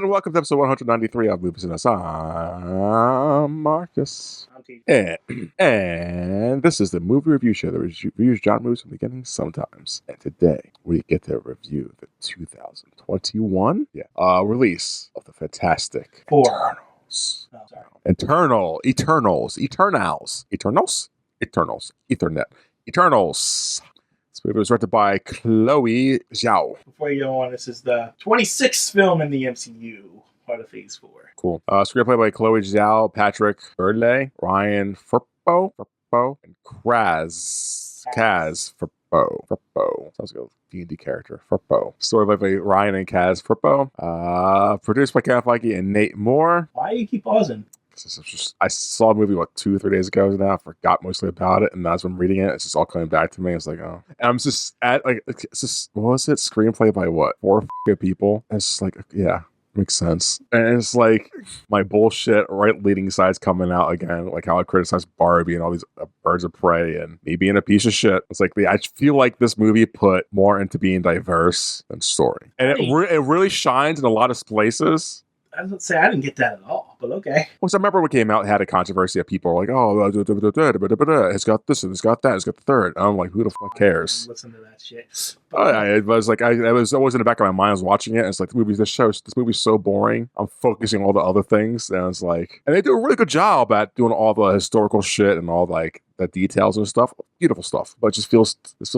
and welcome to episode 193 of Movies and Us. I'm Marcus. I'm T. And this is the movie review show that reviews genre movies from the beginning sometimes. And today we get to review the 2021 release of the fantastic Eternals. Oh, sorry. Eternals. This movie was directed by Chloe Zhao. Before you go on, this is the 26th film in the M.C.U. part of Phase 4. Cool. Screenplay by Chloe Zhao, Patrick Burley, Ryan Furpo, and Kaz Furpo. Sounds like a D&D character. Furpo. Story by Ryan and Kaz Furpo. Produced by Kevin Feige and Nate Moore. Why do you keep pausing? I saw the movie 2 or 3 days ago now. I forgot mostly about it, and as I'm reading it, it's just all coming back to me. It's like, oh, and I'm just it's just, what was it? Screenplay by what? 4 people. It's just like, yeah, makes sense. And it's like my bullshit right leading side's coming out again, like how I criticize Barbie and all these Birds of Prey and me being a piece of shit. It's like I feel like this movie put more into being diverse than story, and it really shines in a lot of places. I was going to say, I didn't get that at all, but okay. Well, so I remember when it came out, it had a controversy of people were like, oh, it's got this and it's got that, it's got the third. And I'm like, who the fuck cares? Listen to that shit. It was like, I was always in the back of my mind, I was watching it, and it's like, this movie's so boring. I'm focusing on all the other things, and it's like, and they do a really good job at doing all the historical shit and all like the details and stuff. Beautiful stuff, but it feels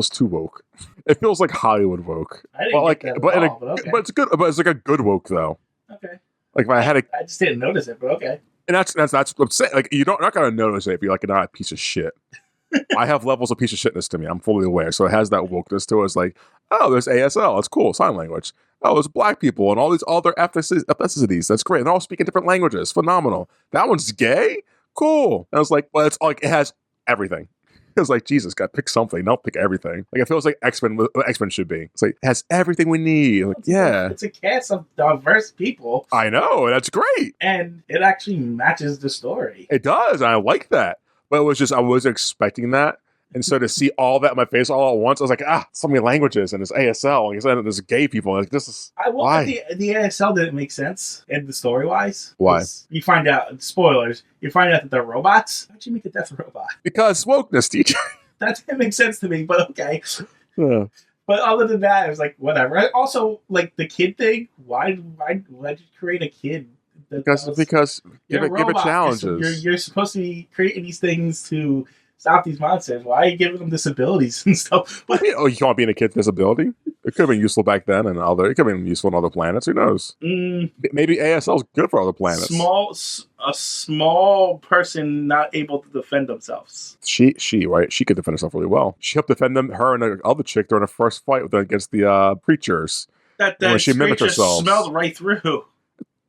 too woke. It feels like Hollywood woke. I didn't get that at all, but okay. But it's good, but it's like a good woke though. Okay. Like if I had I just didn't notice it, but okay. And that's what I'm saying. Like you're not gonna notice it if you're like not a piece of shit. I have levels of piece of shitness to me. I'm fully aware. So it has that wokeness to it. It's like, oh, there's ASL. That's cool. Sign language. Oh, there's black people and all these other ethnicities. That's great. And they're all speaking different languages. Phenomenal. That one's gay? Cool. And I was like, well, it's like it has everything. It was like, Jesus, gotta pick something. Don't pick everything. Like it feels like X-Men should be. It's like it has everything we need. Like, it's a cast of diverse people. I know, that's great. And it actually matches the story. It does, and I like that. But it was just I wasn't expecting that. And so to see all that in my face all at once, I was like, so many languages, and there's ASL, and there's gay people. Like, this is why? The ASL didn't make sense in the story-wise. Why? You find out, spoilers, you find out that they're robots. How'd you make a death robot? Because wokeness, DJ. That didn't make sense to me, but okay. Yeah. But other than that, it was like, whatever. Also, like, the kid thing, why did you create a kid? Because give it challenges. You're supposed to be creating these things to stop these monsters. Why are you giving them disabilities and stuff? But, you can't be in a kid's disability? It could have been useful back then, and it could have been useful on other planets. Who knows? Maybe ASL is good for other planets. A small person not able to defend themselves. She right? She could defend herself really well. She helped defend her and the other chick during the first fight against the preachers. That she mimicked herself. Smelled right through.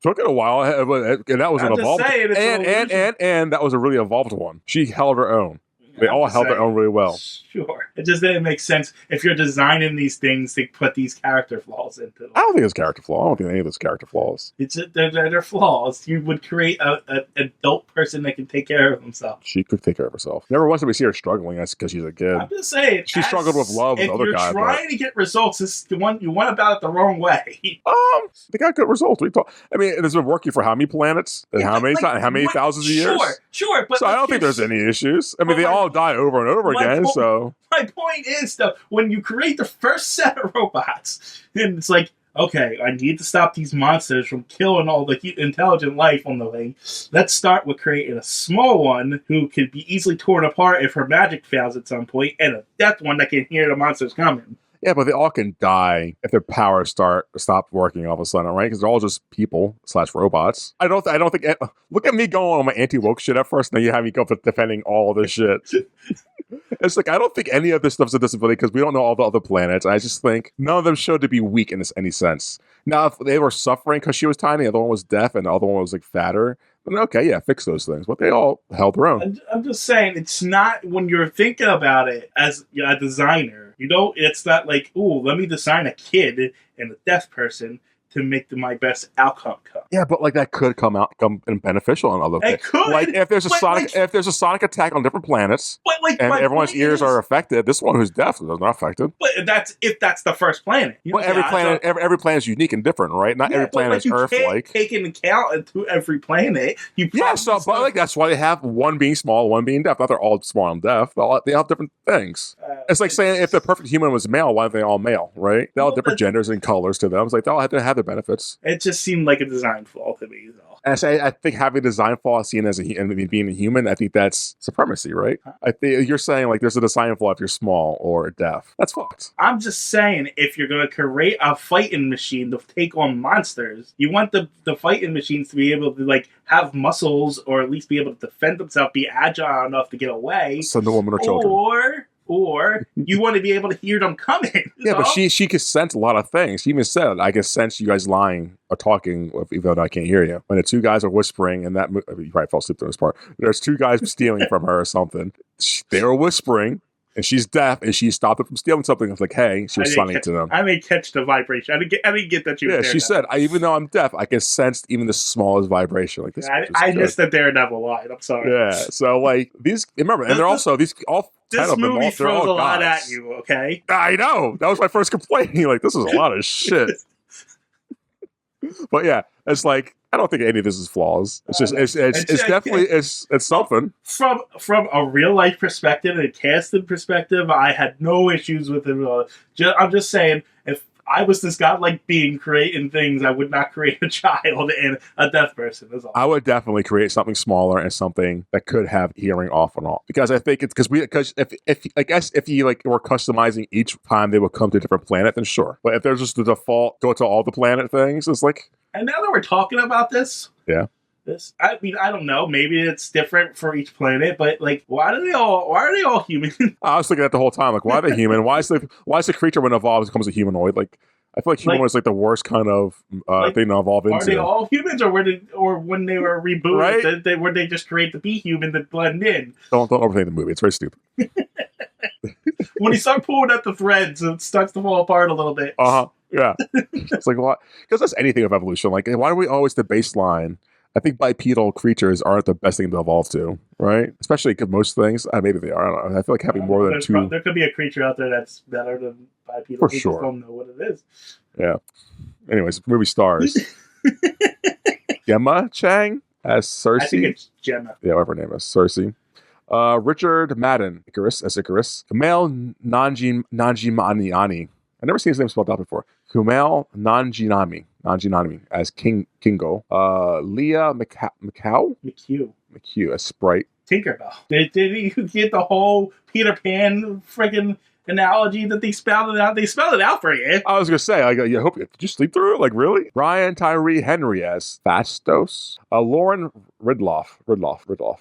Took it a while, and that was an evolved, and that was a really evolved one. She held her own. They all held their own really well. Sure. It just didn't make sense if you're designing these things to put these character flaws into them. I don't think it's character flaw. I don't think any of those character flaws. They're flaws. You would create an adult person that can take care of themselves. She could take care of herself. Never once did we see her struggling. That's because she's a kid. I'm just saying. She struggled with love with other guys. If you're trying to get results, you went about it the wrong way. They got good results. I mean, it's been working for how many planets? And how many thousands of years? Sure. But so I don't think there's any issues. I mean, they all die over and over again, so... My point is, though, when you create the first set of robots, and it's like, okay, I need to stop these monsters from killing all the intelligent life on the thing. Let's start with creating a small one who could be easily torn apart if her magic fails at some point, and a death one that can hear the monsters coming. Yeah, but they all can die if their powers stop working all of a sudden, right? Because they're all just people / robots. I don't think. Look at me going on my anti-woke shit at first, and then you have me go for defending all this shit. It's like I don't think any of this stuff's a disability because we don't know all the other planets. I just think none of them showed to be weak in any sense. Now, if they were suffering because she was tiny, the other one was deaf, and the other one was like fatter, then okay, yeah, fix those things. But they all held their own. I'm just saying, it's not when you're thinking about it as a designer. It's not like, ooh, let me design a kid and a deaf person to make my best outcome come. Yeah, but like that could come in beneficial on other things. It could. Like if there's a but, sonic like, if there's a sonic attack on different planets but like and my everyone's point ears is, are affected, this one who's deaf is not affected. But that's the first planet. You know, But every planet every planet is unique and different, right? Not every planet is Earth like. Take into account into every planet. So but like that's why they have one being small, one being deaf. Not they're all small and deaf. They all have different things. It's like saying if the perfect human was male, why aren't they all male, right? They all have different genders and colors to them. It's like they all have to have their benefits. It just seemed like a design flaw to me, though. And I think having a design flaw seen as being a human, I think that's supremacy, right? I think you're saying like there's a design flaw if you're small or deaf. That's fucked. I'm just saying if you're going to create a fighting machine to take on monsters, you want the fighting machines to be able to like have muscles or at least be able to defend themselves, be agile enough to get away. So no women or children. Or you want to be able to hear them coming. Yeah, but she can sense a lot of things. She even said, I can sense you guys lying or talking, even though I can't hear you. When the two guys are whispering, and that you probably fell asleep during this part. There's two guys stealing from her or something. They were whispering, and she's deaf, and she stopped them from stealing something. I was like, hey, she was signing to them. I didn't catch the vibration. I didn't get that she was there. Yeah, she said, even though I'm deaf, I can sense even the smallest vibration. Like this. I missed the Daredevil line. I'm sorry. Yeah, so like these, remember, and they're also these all. This movie throws a lot at you, okay? I know. That was my first complaint. Like, this is a lot of shit. But yeah, it's like, I don't think any of this is flaws. It's just, it's definitely, it's something. From a real life perspective and a casted perspective, I had no issues with it. I'm just saying, if I was this godlike being creating things, I would not create a child and a deaf person. That's all. I would definitely create something smaller and something that could have hearing off and on, because I think it's because if I guess if you like were customizing each time they would come to a different planet, then sure. But if there's just the default go to all the planet things, it's like. And now that we're talking about this, yeah. I mean, I don't know. Maybe it's different for each planet, but like, why are they all human? I was thinking that the whole time. Like, why are they human? Why is the creature when it evolves becomes a humanoid? Like, I feel like humanoid is like the worst kind of thing to evolve into. Are they all humans, or when they were rebooted, right? were they just create to be human to blend in? Don't overthink the movie. It's very stupid. When you start pulling at the threads, it starts to fall apart a little bit. Yeah. It's like, what? Because that's anything of evolution. Like, why are we always the baseline? I think bipedal creatures aren't the best thing to evolve to, right? Especially because most things, maybe they are. I don't know. I feel like having more than two. There could be a creature out there that's better than bipedal. For we sure. Just don't know what it is. Yeah. Anyways, movie stars. Gemma Chang as Cersei. I think it's Gemma. Yeah, whatever her name is. Cersei. Richard Madden, Icarus. Kumail Nanjiani. I've never seen his name spelled out before. Kumail Nanjiani as Kingo. Leah McHugh as Sprite. Tinkerbell. Did you get the whole Peter Pan friggin' analogy that they spelled it out? They spelled it out for you. I was gonna say, I hope did you sleep through it? Like, really? Brian Tyree Henry as Fastos. Lauren Ridloff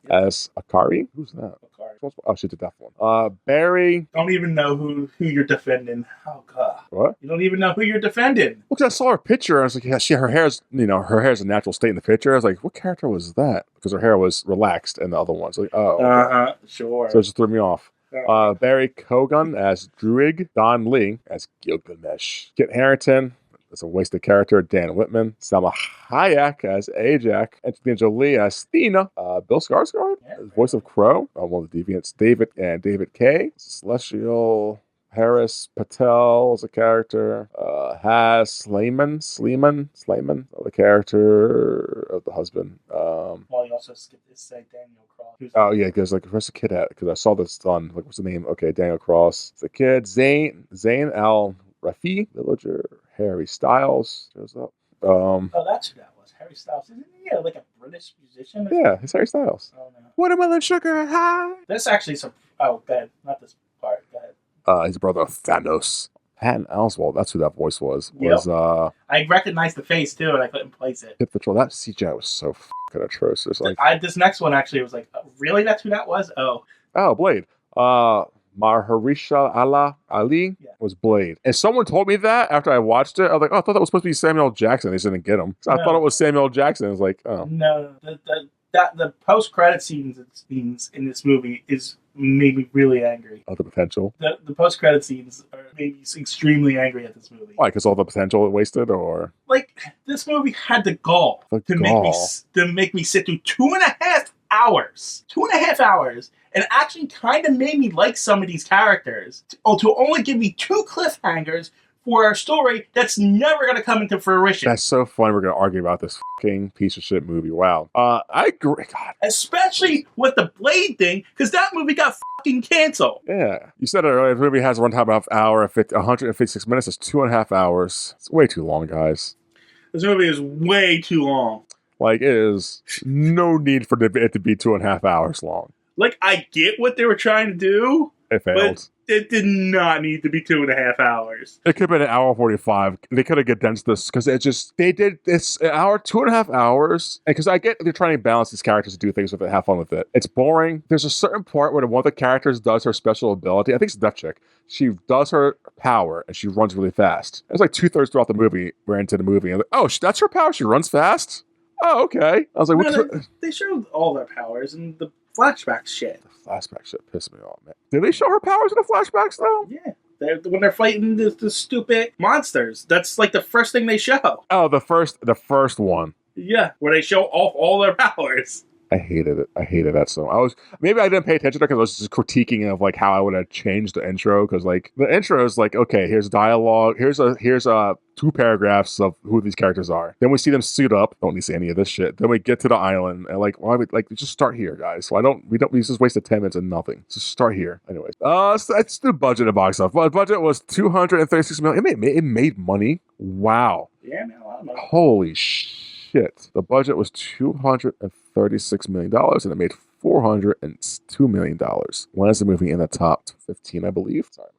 as Akari. Who's that? Akari. Oh, she did that one. Barry. Don't even know who you're defending. Oh god. What? You don't even know who you're defending. Well, I saw her picture. I was like, yeah, her hair's a natural state in the picture. I was like, what character was that? Because her hair was relaxed in the other ones. Like, oh. Okay. Sure. So it just threw me off. Barry Kogan as Druig, Don Lee as Gilgamesh, Kit Harington as a wasted character, Dan Whitman, Salma Hayek as Ajak, Angelina Jolie as Stina, Bill Skarsgård as voice of Crow, one of the Deviants, David Kay, Celestial Harris Patel as a character, Has Slayman, the character of the husband. Well, you also skipped this Daniel Cross. Oh yeah, because like where's the kid at? Because I saw this on like what's the name? Okay, Daniel Cross. It's the kid. Zayn Al Rafi, villager. Harry Styles shows up. Oh, that's who that was. Harry Styles. Isn't he like a British musician? Yeah, it's Harry Styles. Oh no. Watermelon sugar high. That's actually some. Oh, bad. Not this part. Go ahead. His brother Thanos. Patton Oswalt, that's who that voice was. I recognized the face too, and I couldn't place it. Hit Patrol. That CGI was so fucking atrocious. Like, this next one actually was like, really? That's who that was? Oh, Blade. Mahershala Ali was Blade. And someone told me that after I watched it. I was like, I thought that was supposed to be Samuel Jackson. They just didn't get him. I thought it was Samuel Jackson. I was like, oh. No, that the post-credit scenes in this movie made me really angry. Oh, the potential. The post-credit scenes made me extremely angry at this movie. Why? Because all the potential wasted, or Like, this movie had the gall to make me sit through 2.5 hours. 2.5 hours. And actually kind of made me like some of these characters. To only give me 2 cliffhangers for a story that's never going to come into fruition. That's so funny. We're going to argue about this fucking piece of shit movie. Wow. I agree. God. Especially with the Blade thing, because that movie got fucking canceled. Yeah. You said it earlier. The movie has a runtime of 156 minutes. It's 2.5 hours. It's way too long, guys. This movie is way too long. Like, it is no need for it to be 2.5 hours long. Like, I get what they were trying to do. It failed. But it did not need to be 2.5 hours. It could have been an hour 45. They could have condensed this because they did this an hour, 2.5 hours. And because I get they're trying to balance these characters to do things with it, have fun with it. It's boring. There's a certain part where one of the characters does her special ability. I think it's Death Chick. She does her power and she runs really fast. It's like 2/3 throughout the movie. We're into the movie. And like, oh, that's her power. She runs fast. Oh, okay. I was like, they showed all their powers and the flashback shit. The flashback shit pissed me off, man. Did they show her powers in the flashbacks though? Yeah. When they're fighting the stupid monsters, that's like the first thing they show. Oh, the first one. Yeah, where they show off all their powers. I hated it. I hated that so. Maybe I didn't pay attention to it because I was just critiquing of like how I would have changed the intro, because like the intro is like, okay, here's dialogue, here's 2 paragraphs of who these characters are. Then we see them suit up. Don't need to see any of this shit. Then we get to the island and like, why would like just start here, guys? So we just wasted 10 minutes and nothing. Just start here. Anyways, so that's the budget of box office. Well, the budget was $236 million. It made money. Wow. Yeah, man, a lot of money. Holy shit. The budget was $236 million and it made $402 million. Lands the movie in the top 15, I believe. Sorry,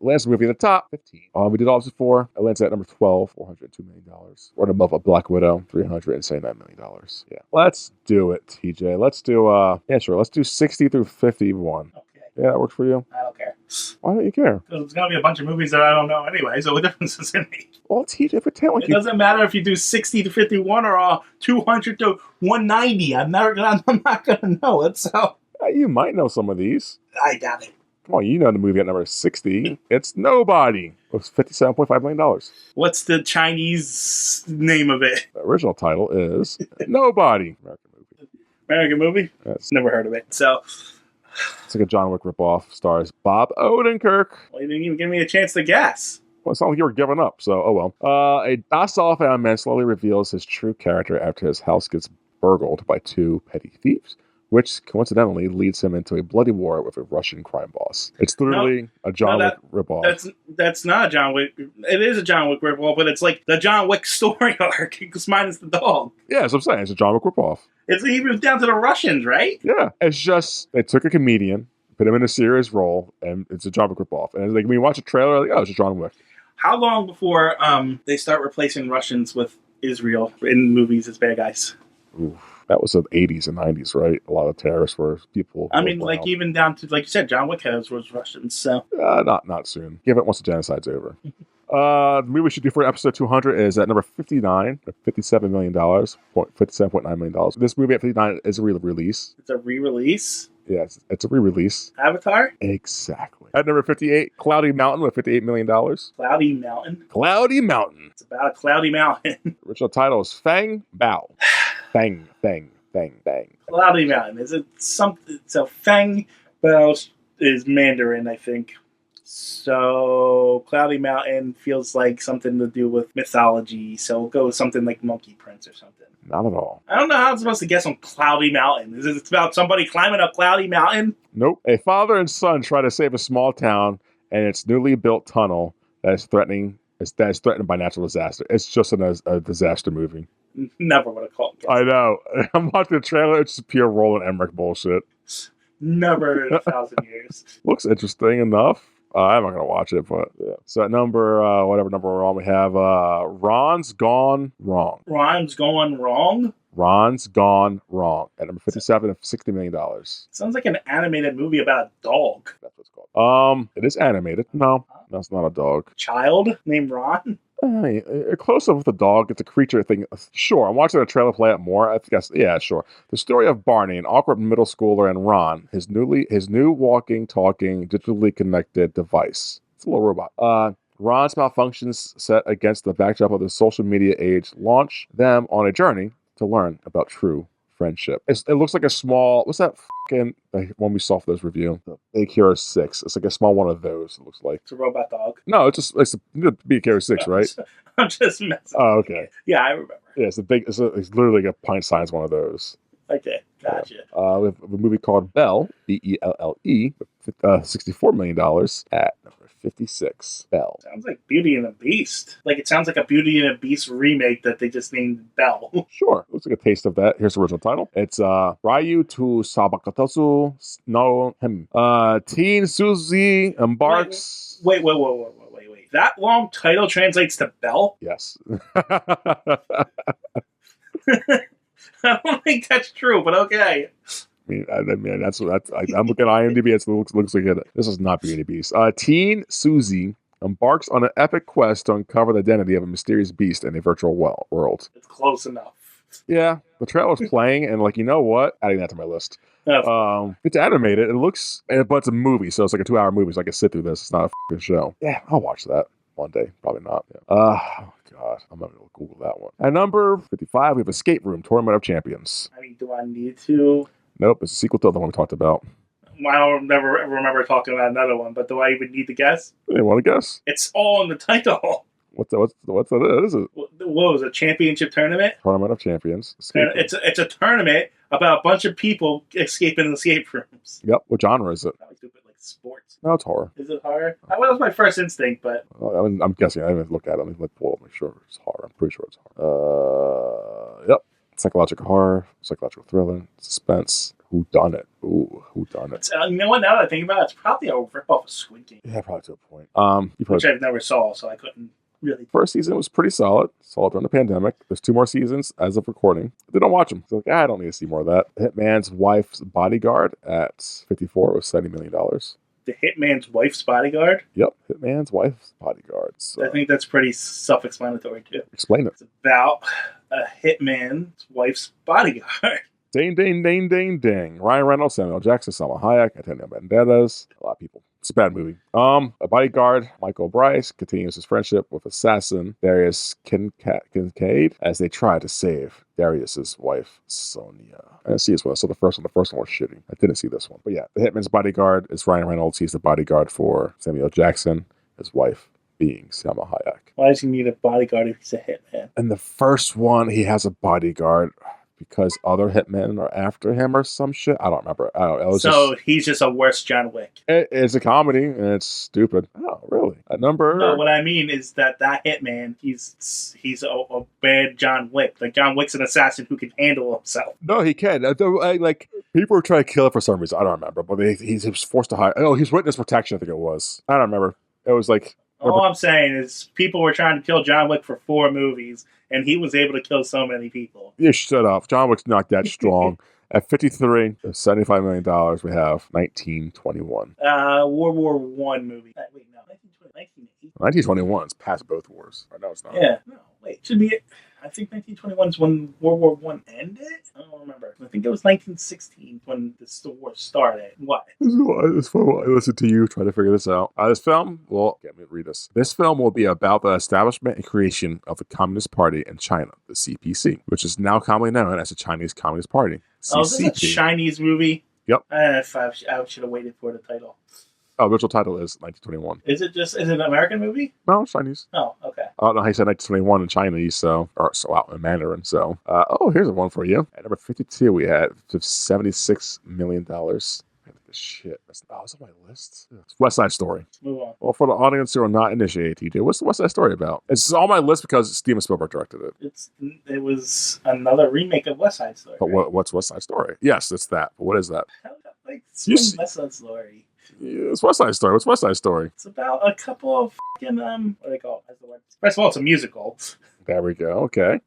lands the movie in the top 15. We did all this before. It lands at number 12, $402 million. We're above a Black Widow, $379 million. Yeah. Let's do it, TJ. Let's do, sure. Let's do 60 through 51. Okay. Yeah, that works for you? I don't care. Why don't you care? Because it's going to be a bunch of movies that I don't know anyway, so what difference does it make? Well, TJ, pretend like it doesn't matter if you do 60 to 51 or 200 to 190. I'm not going to know it, so. You might know some of these. I doubt it. Come on, you know the movie at number 60. It's Nobody. It was $57.5 million. What's the Chinese name of it? The original title is Nobody. American movie. American movie? Yes. Never heard of it. So. It's like a John Wick ripoff. Stars Bob Odenkirk. Well, you didn't even give me a chance to guess. Well, it's not like you were giving up, so oh well. A docile family man slowly reveals his true character after his house gets burgled by 2 petty thieves, which coincidentally leads him into a bloody war with a Russian crime boss. It's literally a John Wick ripoff. That's not a John Wick. It is a John Wick ripoff, but it's like the John Wick story arc, because minus the dog. Yeah, that's what I'm saying. It's a John Wick ripoff. It's even down to the Russians, right? Yeah. It's just, they took a comedian, put him in a serious role, and it's a John Wick ripoff. And it's like, when you watch a trailer, like, oh, it's a John Wick. How long before they start replacing Russians with Israel in movies as bad guys? Oof. That was the 80s and 90s, right? A lot of terrorists were people. I mean, like, even down to, like you said, John Wick was Russians, so. Not soon. Give it once the genocide's over. The movie we should do for episode 200 is at number 59, $57 million, $57.9 million. This movie at 59 is a re-release. It's a re-release? Yes, it's a re-release. Avatar? Exactly. At number 58, Cloudy Mountain with $58 million. Cloudy Mountain? Cloudy Mountain. It's about a cloudy mountain. Original title is Fang Bao. Fang. Cloudy Mountain. Is it something? So Fang Bao is Mandarin, I think. So Cloudy Mountain feels like something to do with mythology. So we'll go with something like Monkey Prince or something. Not at all. I don't know how I'm supposed to guess on Cloudy Mountain. Is it about somebody climbing up Cloudy Mountain? Nope. A father and son try to save a small town and its newly built tunnel that is threatened by natural disaster. It's just a disaster movie. Never would have called it. I know. I'm watching the trailer. It's just pure Roland Emmerich bullshit. Never in 1,000 years. Looks interesting enough. I'm not going to watch it, but yeah. So at whatever number we're on, we have Ron's Gone Wrong. Ron's Going Wrong? Ron's Gone Wrong at number 57 at $60 million. Sounds like an animated movie about a dog. That's what it's called. It is animated. No, it's not a dog. Child named Ron? Close up with the dog. It's a creature thing. Sure, I'm watching the trailer play out more. I guess, yeah, sure. The story of Barney, an awkward middle schooler, and Ron, his new walking, talking, digitally connected device. It's a little robot. Ron's malfunctions set against the backdrop of the social media age launch them on a journey to learn about true friendship. It looks like a small, what's that fucking one we saw for this review? The Big Hero 6. It's like a small one of those, it looks like. It's a robot dog. No, it's a Big Hero 6, right? I'm just messing. Oh, okay. Yeah, I remember. Yeah, it's literally like a pint size one of those. Okay, gotcha. We have a movie called Belle, Belle, $64 million at number 56. Belle. Sounds like Beauty and the Beast. Like, it sounds like a Beauty and the Beast remake that they just named Belle. Sure. Looks like a taste of that. Here's the original title. It's Ryu to Sabakatasu no Him. Teen Suzy embarks. Wait. That long title translates to Belle? Yes. I don't think that's true, but okay. I mean, that's I'm looking at IMDb. It looks like it. This is not Beauty and the Beast. Teen Suzy embarks on an epic quest to uncover the identity of a mysterious beast in a virtual world. It's close enough. Yeah, the trailer's playing, and like, you know what? Adding that to my list. It's animated. It looks, but it's a movie, so it's like a 2-hour movie, so I can sit through this. It's not a f***ing show. Yeah, I'll watch that one day. Probably not. Yeah. Oh God, I'm not gonna Google that one. At number 55, we have Escape Room: Tournament of Champions. I mean, do I need to? Nope, it's a sequel to the one we talked about. I don't never remember talking about another one, but do I even need to guess? You want to guess? It's all in the title. What's that? Is it? What was a championship tournament? Tournament of Champions. It's a tournament about a bunch of people escaping escape rooms. Yep. What genre is it? Stupid, like sports. No, it's horror. Is it horror? That was my first instinct, but I'm guessing. I haven't looked at it. Let me pull up. Make sure it's horror. I'm pretty sure it's horror. Yep. Psychological horror, psychological thriller, suspense. Who done it? Ooh, who done it? You know what? Now that I think about it, it's probably a ripoff of Squid Game. Yeah, probably to a point. Which I've never saw, so I couldn't really. First season was pretty solid during the pandemic. There's 2 more seasons as of recording. They don't watch them. So I don't need to see more of that. Hitman's Wife's Bodyguard at 54 was $70 million. The Hitman's Wife's Bodyguard? Yep, Hitman's Wife's Bodyguard. So. I think that's pretty self-explanatory, too. Explain it. It's about a hitman's wife's bodyguard. Ding, ding, ding, ding, ding. Ryan Reynolds, Samuel Jackson, Salma Hayek, Antonio Banderas. A lot of people. It's a bad movie. A bodyguard, Michael Bryce, continues his friendship with assassin Darius Kincaid as they try to save Darius's wife, Sonia. I didn't see this one. I saw the first one. The first one was shitty. I didn't see this one. But yeah, the Hitman's Bodyguard is Ryan Reynolds. He's the bodyguard for Samuel Jackson, his wife being Salma Hayek. Why does he need a bodyguard if he's a hitman? In the first one, he has a bodyguard because other hitmen are after him or some shit. I don't remember. He's just a worse John Wick. It's a comedy and it's stupid. Oh, really? At number... No, what I mean is that hitman, he's a bad John Wick. Like, John Wick's an assassin who can handle himself. No, he can. Like, people were trying to kill him for some reason. I don't remember. But he was forced to hide. Oh, he's witness protection, I think it was. I don't remember. It was like... All I'm saying is people were trying to kill John Wick for 4 movies, and he was able to kill so many people. You shut up. John Wick's not that strong. At 53, $75 million, we have 1921. World War I movie. Wait, no, 1920, 1921 is past both wars. Right now it's not. Yeah. No, wait. Should be... I think 1921 is when World War I ended. I don't remember. I think it was 1916 when the war started. What? This fun. I listened to you try to figure this out. This film, let me read this. This film will be about the establishment and creation of the Communist Party in China, the CPC, which is now commonly known as the Chinese Communist Party. CCP. Oh, is this a Chinese movie? Yep. I should have waited for the title. Oh, original title is 1921. Is it an American movie? No, it's Chinese. Oh, okay. I don't know how you said 1921 in Chinese, out in Mandarin. So, here's one for you. At number 52, we had $76 million. Shit, that's on my list. It's West Side Story. Let's move on. Well, for the audience who are not initiated, TJ, what's the West Side Story about? It's on my list because Steven Spielberg directed it. It was another remake of West Side Story. But right? What's West Side Story? Yes, it's that. But what is that? West Side Story. Yeah, it's West Side Story. What's West Side Story? It's about a couple of fucking what do they call it? That's the word. First of all, it's a musical. There we go. Okay.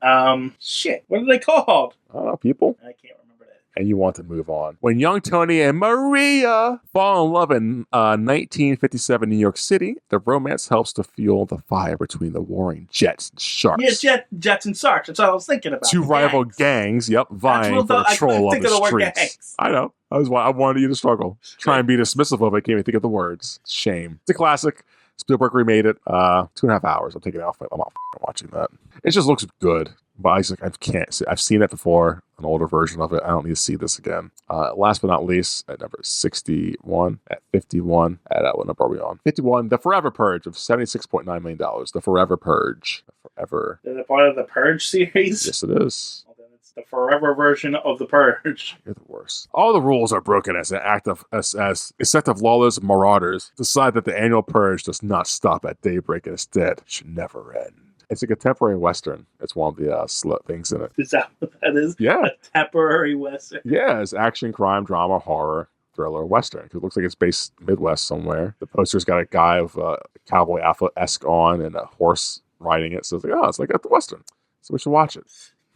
Shit. What are they called? I don't know, people. I can't remember that. And you want to move on. When young Tony and Maria fall in love in 1957 New York City, the romance helps to fuel the fire between the warring Jets and Sharks. Yeah, Jets and Sharks. That's what I was thinking about. Two rival gangs, vying for control of the streets. Gangs. I know. I wanted you to struggle. Try and be dismissive of it. Can't even think of the words. Shame. It's a classic. Spielberg remade it. 2.5 hours. I'm taking it off. I'm not watching that. It just looks good. But I can't see. I've seen it before, an older version of it. I don't need to see this again. Last but not least, at number 61, at 51, at what number are we on? 51, The Forever Purge of $76.9 million. The Forever Purge. The Forever. Is it part of the Purge series? Yes, it is. Well, then it's the Forever version of the Purge. You're the worst. All the rules are broken as an act of as a set of lawless marauders decide that the annual purge does not stop at daybreak and instead should never end. It's a contemporary Western. It's one of the slut things in it. Is that what that is? Yeah. A contemporary Western? Yeah, it's action, crime, drama, horror, thriller, Western. It looks like it's based Midwest somewhere. The poster's got a guy with a cowboy outfit-esque on and a horse riding it. So it's like, it's like at the Western. So we should watch it.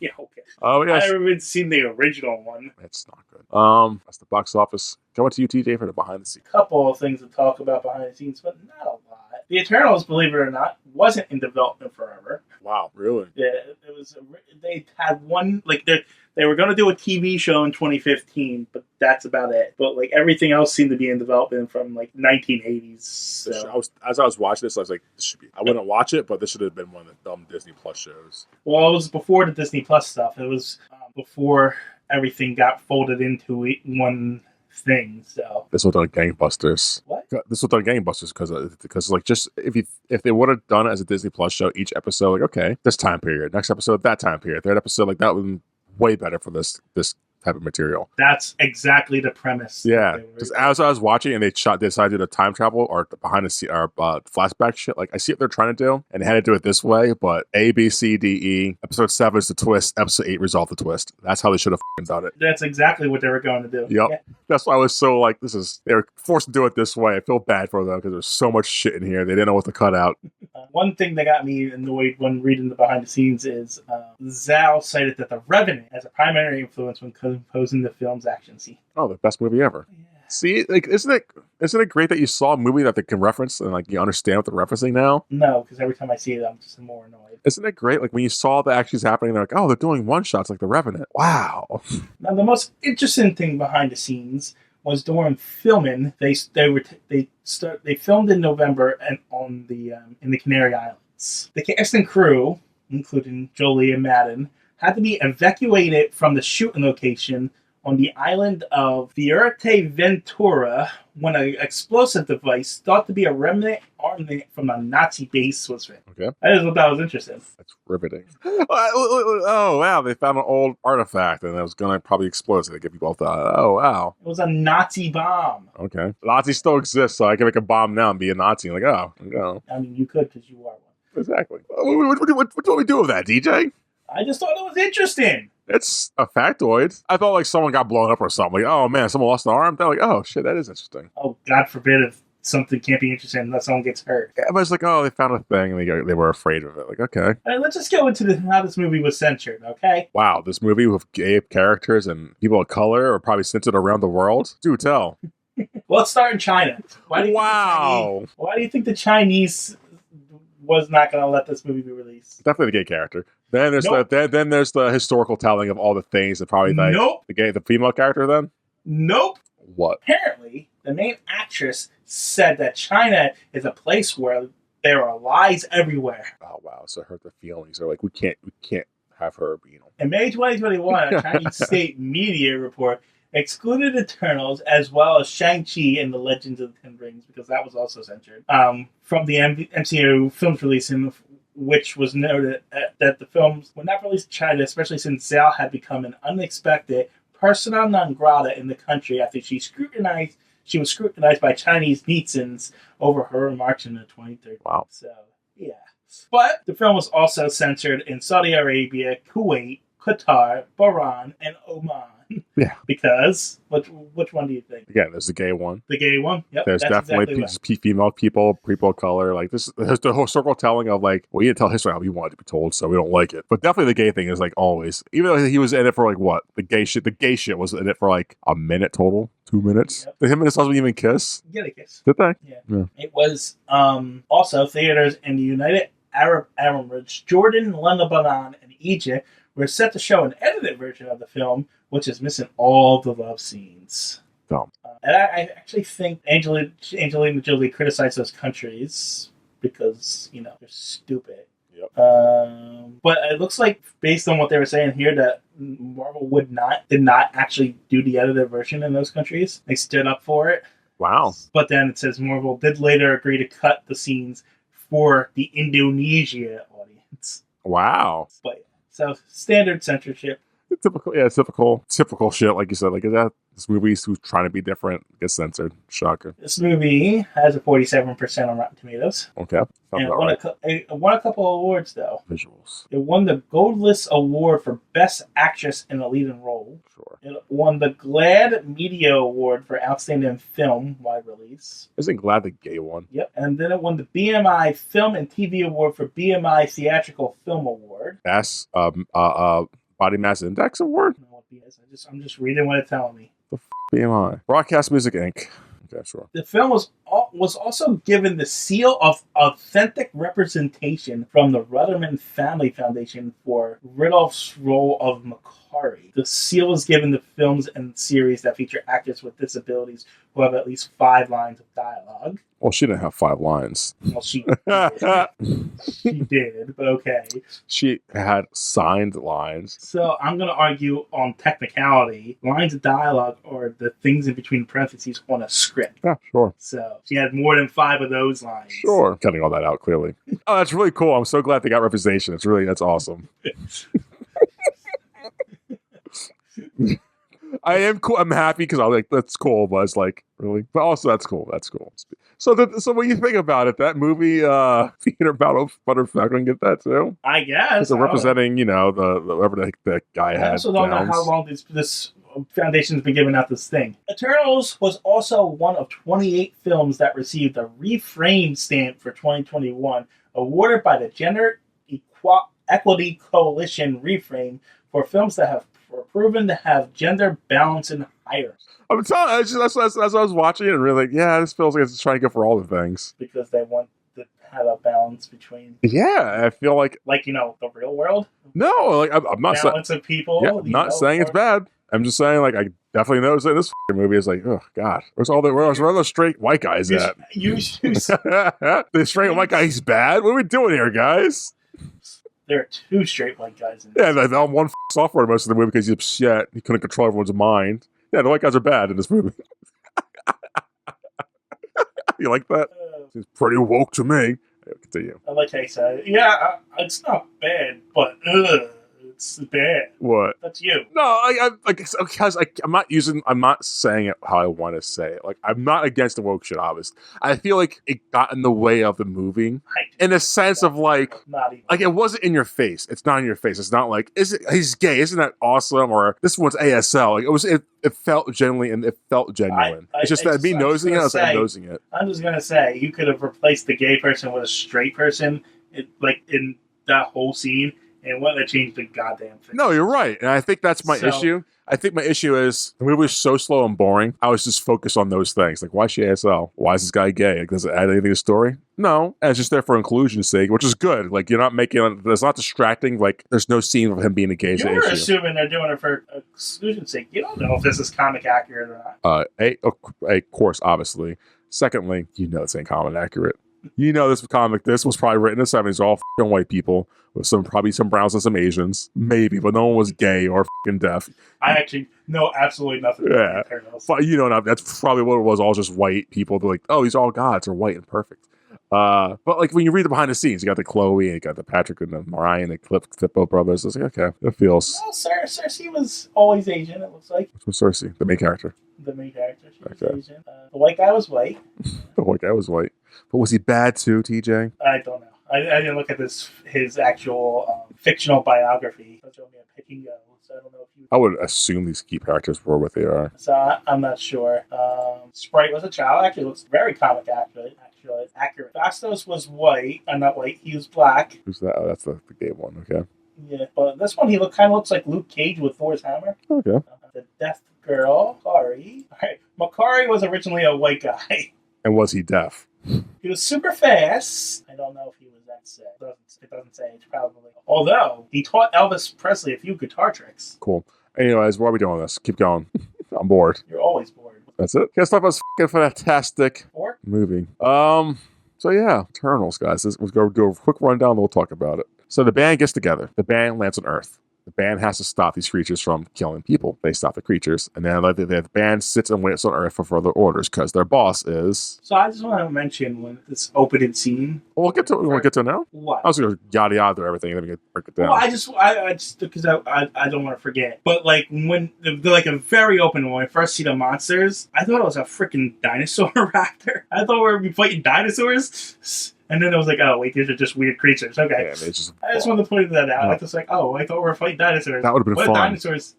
Yeah, okay. Oh, yes. I haven't even seen the original one. It's not good. That's the box office. Going to you, TJ, for the behind the scenes. A couple of things to talk about behind the scenes, but not a lot. The Eternals, believe it or not, wasn't in development forever. Wow, really? Yeah, it was. They had one, like, they were going to do a TV show in 2015, but that's about it. But, like, everything else seemed to be in development from, like, 1980s. So. As I was watching this, I was like, this should be. I wouldn't watch it, but this should have been one of the dumb Disney Plus shows. Well, it was before the Disney Plus stuff. It was before everything got folded into one thing. So this was on Gangbusters. What? This was on Gangbusters because like just if they would have done it as a Disney Plus show, each episode like okay, this time period, next episode that time period, third episode like that would be way better for this type of material. That's exactly the premise. Yeah, because as I was watching and they decided to do time travel or behind the scene or flashback shit, like I see what they're trying to do and they had to do it this way, but A, B, C, D, E, episode 7 is the twist, episode 8 resolved the twist. That's how they should have done it. That's exactly what they were going to do. Yep. Yeah. That's why I was so like, they were forced to do it this way. I feel bad for them because there's so much shit in here. They didn't know what to cut out. One thing that got me annoyed when reading the behind the scenes is Zhao cited that The Revenant as a primary influence when composing the film's action scene. Oh, the best movie ever. Yeah. See, like, isn't it great that you saw a movie that they can reference and like you understand what they're referencing now? No, because every time I see it, I'm just more annoyed. Isn't it great? Like when you saw the actions happening, they're like, oh, they're doing one shots like The Revenant. Wow. Now, the most interesting thing behind the scenes was during filming. They filmed in November and on the in the Canary Islands. The cast and crew, including Jolie and Madden, had to be evacuated from the shooting location on the island of Fuerteventura when an explosive device thought to be a remnant armament from a Nazi base was found. Okay. I just thought that was interesting. That's riveting. Oh, wow. They found an old artifact and it was going to probably explode. So they give people thought, oh, wow. It was a Nazi bomb. Okay. Nazis still exist, so I can make a bomb now and be a Nazi. Like, oh, no. I mean, you could because you are one. Exactly. What do we do with that, DJ? I just thought it was interesting. It's a factoid. I thought like someone got blown up or something. Like, oh man, someone lost an arm. They're like, oh shit, that is interesting. Oh, God forbid if something can't be interesting unless someone gets hurt. Yeah, but it's like, oh, they found a thing and they were afraid of it. Like, okay. All right, let's just go into how this movie was censored, okay? Wow, this movie with gay characters and people of color are probably censored around the world. Do tell. Well, let's start in China. Why do you think the Chinese was not going to let this movie be released? Definitely the gay character. Then there's then there's the historical telling of all the things that probably like the female character. Then What? Apparently, the main actress said that China is a place where there are lies everywhere. Oh wow! So it hurt their feelings. They're like, we can't have her. In May 2021, a Chinese state media report excluded Eternals as well as Shang-Chi and the Legends of the Ten Rings because that was also censored from the M.C.U. films release, which was noted that the films were not released in China, especially since Zhao had become an unexpected persona non grata in the country after she was scrutinized by Chinese netizens over her remarks in the 2013. Wow. So, yeah. But the film was also censored in Saudi Arabia, Kuwait, Qatar, Bahrain, and Oman. Yeah. Because which one do you think? Again, there's the gay one. The gay one? Yep. There's that's definitely exactly female people of color. Like this, there's the historical telling of like, well, you didn't tell history how we wanted to be told, so we don't like it. But definitely the gay thing is like always. Even though he was in it for like what? The gay shit was in it for like a minute total, 2 minutes. Yep. Did him and his husband even kiss? Get a kiss. Did they? Yeah. It was also theaters in the United Arab Emirates, Jordan, Lebanon, and Egypt were set to show an edited version of the film, which is missing all the love scenes. Dumb. And I actually think Angelina Jolie criticized those countries because, they're stupid. Yep. But it looks like, based on what they were saying here, that Marvel did not actually do the edited version in those countries. They stood up for it. Wow. But then it says Marvel did later agree to cut the scenes for the Indonesia audience. Wow. But so standard censorship. Typical shit, like you said. Like, is that this movie's who's trying to be different gets censored? Shocker. This movie has a 47% on Rotten Tomatoes. Okay. And it won a couple of awards, though. Visuals. It won the Gold List Award for Best Actress in a Leading Role. Sure. It won the GLAAD Media Award for Outstanding Film Wide Release. Isn't GLAAD the gay one? Yep. And then it won the BMI Film and TV Award for BMI Theatrical Film Award. That's Body Mass Index Award? I don't know what BS is. I'm just reading what it's telling me. The BMI. Broadcast Music Inc. Okay, sure. The film was also given the seal of authentic representation from the Rutherman Family Foundation for Ridolph's role of Makari. The seal was given to films and series that feature actors with disabilities who have at least 5 lines of dialogue. Well, she didn't have 5 lines. Well, she did. She did, but okay. She had signed lines. So I'm going to argue on technicality. Lines of dialogue are the things in between parentheses on a script. Yeah, sure. So she had more than 5 of those lines. Sure. Cutting all that out, clearly. Oh, that's really cool. I'm so glad they got representation. That's awesome. I am cool. I'm happy because I'm like, that's cool, but it's like, really? But also, that's cool. That's cool. So when you think about it, that movie, Peter Butterfly, can get that too? I guess. They're representing, the whatever the guy had. I also don't know how long this foundation's been giving out this thing. Eternals was also one of 28 films that received a Reframe stamp for 2021, awarded by the Gender Equity Coalition Reframe for films that have proven to have gender balance and higher. I'm telling you, that's what I was watching it and really like, yeah, this feels like it's trying to go for all the things. Because they want to have a balance between... Yeah, I feel like... Like, the real world? No, like, I'm not saying... Balance of people? Yeah, I'm not saying it's bad. I'm just saying, like, I definitely noticed in this movie is like, oh, God. Where's all those straight white guys at? The straight white guy's bad? What are we doing here, guys? There are 2 straight white guys in this. Yeah, they're on one software most of the movie because he's upset. He couldn't control everyone's mind. Yeah, the white guys are bad in this movie. You like that? Seems pretty woke to me. Continue. I like how you said it. Yeah, it's not bad, but it's bad. What? That's you. No, because I'm not saying it how I want to say it. Like, I'm not against the woke shit, obviously. I feel like it got in the way of the movie in a sense of like it wasn't in your face. It's not in your face. It's not like, he's gay? Isn't that awesome? Or this one's ASL. Like it felt genuine. It's just that me nosing it. I was like, I'm nosing it. I'm just gonna say you could have replaced the gay person with a straight person, in that whole scene. And wouldn't have changed the goddamn thing. No, you're right. And I think that's my issue. I think my issue is the movie was so slow and boring. I was just focused on those things. Like, why is she ASL? Why is this guy gay? Like, does it add anything to the story? No. And it's just there for inclusion's sake, which is good. Like, you're not making it, it's not distracting. Like, there's no scene of him being a gay. You're assuming they're doing it for exclusion's sake. You don't know if this is comic accurate or not. Of course, obviously. Secondly, this ain't comic accurate. This was probably written in the 70s, all f***ing white people, with probably some browns and some Asians. Maybe, but no one was gay or f***ing deaf. I actually know absolutely nothing about Eternals. But that's probably what it was, all just white people. They're like, oh, these all gods are white and perfect. But like when you read the behind the scenes, you got the Chloe, and you got the Patrick and the Mariah and the Flippo brothers. It's like, okay, it feels. Well, Cersei was always Asian, it looks like. What's Cersei? The main character. The main character. She was Asian. The white guy was white. The white guy was white. But was he bad too, TJ? I don't know. I didn't look at his actual fictional biography. It's only a pick and go, so I don't know if you. I would assume these key characters were what they are. So I'm not sure. Sprite was a child. Actually, looks very comic accurate. Accurate. Fastos was white. Not white. He was black. Who's that? Oh, that's the gay one. Okay. Yeah, but this one he kind of looks like Luke Cage with Thor's hammer. Okay. The Deaf Girl, Makari. All right, Makari was originally a white guy. And was he deaf? He was super fast. I don't know if he was that sick. It doesn't say. It's probably. Although he taught Elvis Presley a few guitar tricks. Cool. Anyways, why are we doing this? Keep going. I'm bored. You're always bored. That's it. Guess that was fucking fantastic movie. So yeah, Eternals, guys. We'll go a quick rundown, and we'll talk about it. So the band gets together. The band lands on Earth. The band has to stop these creatures from killing people. They stop the creatures, and then the band sits and waits on Earth for further orders because their boss is. So I just want to mention when this opening scene. Well, we'll get to. We want to get to it now. What? I was going to yada yada through everything, and then we can break it down. Well, I just because I don't want to forget. But like when they're like a very open when I first see the monsters, I thought it was a freaking dinosaur raptor. I thought we were fighting dinosaurs. And then I was like, oh, wait, these are just weird creatures. Okay. Yeah, I just wanted to point that out. Yeah. I was like, oh, I thought we were fighting dinosaurs. That would have been what fun. Dinosaurs?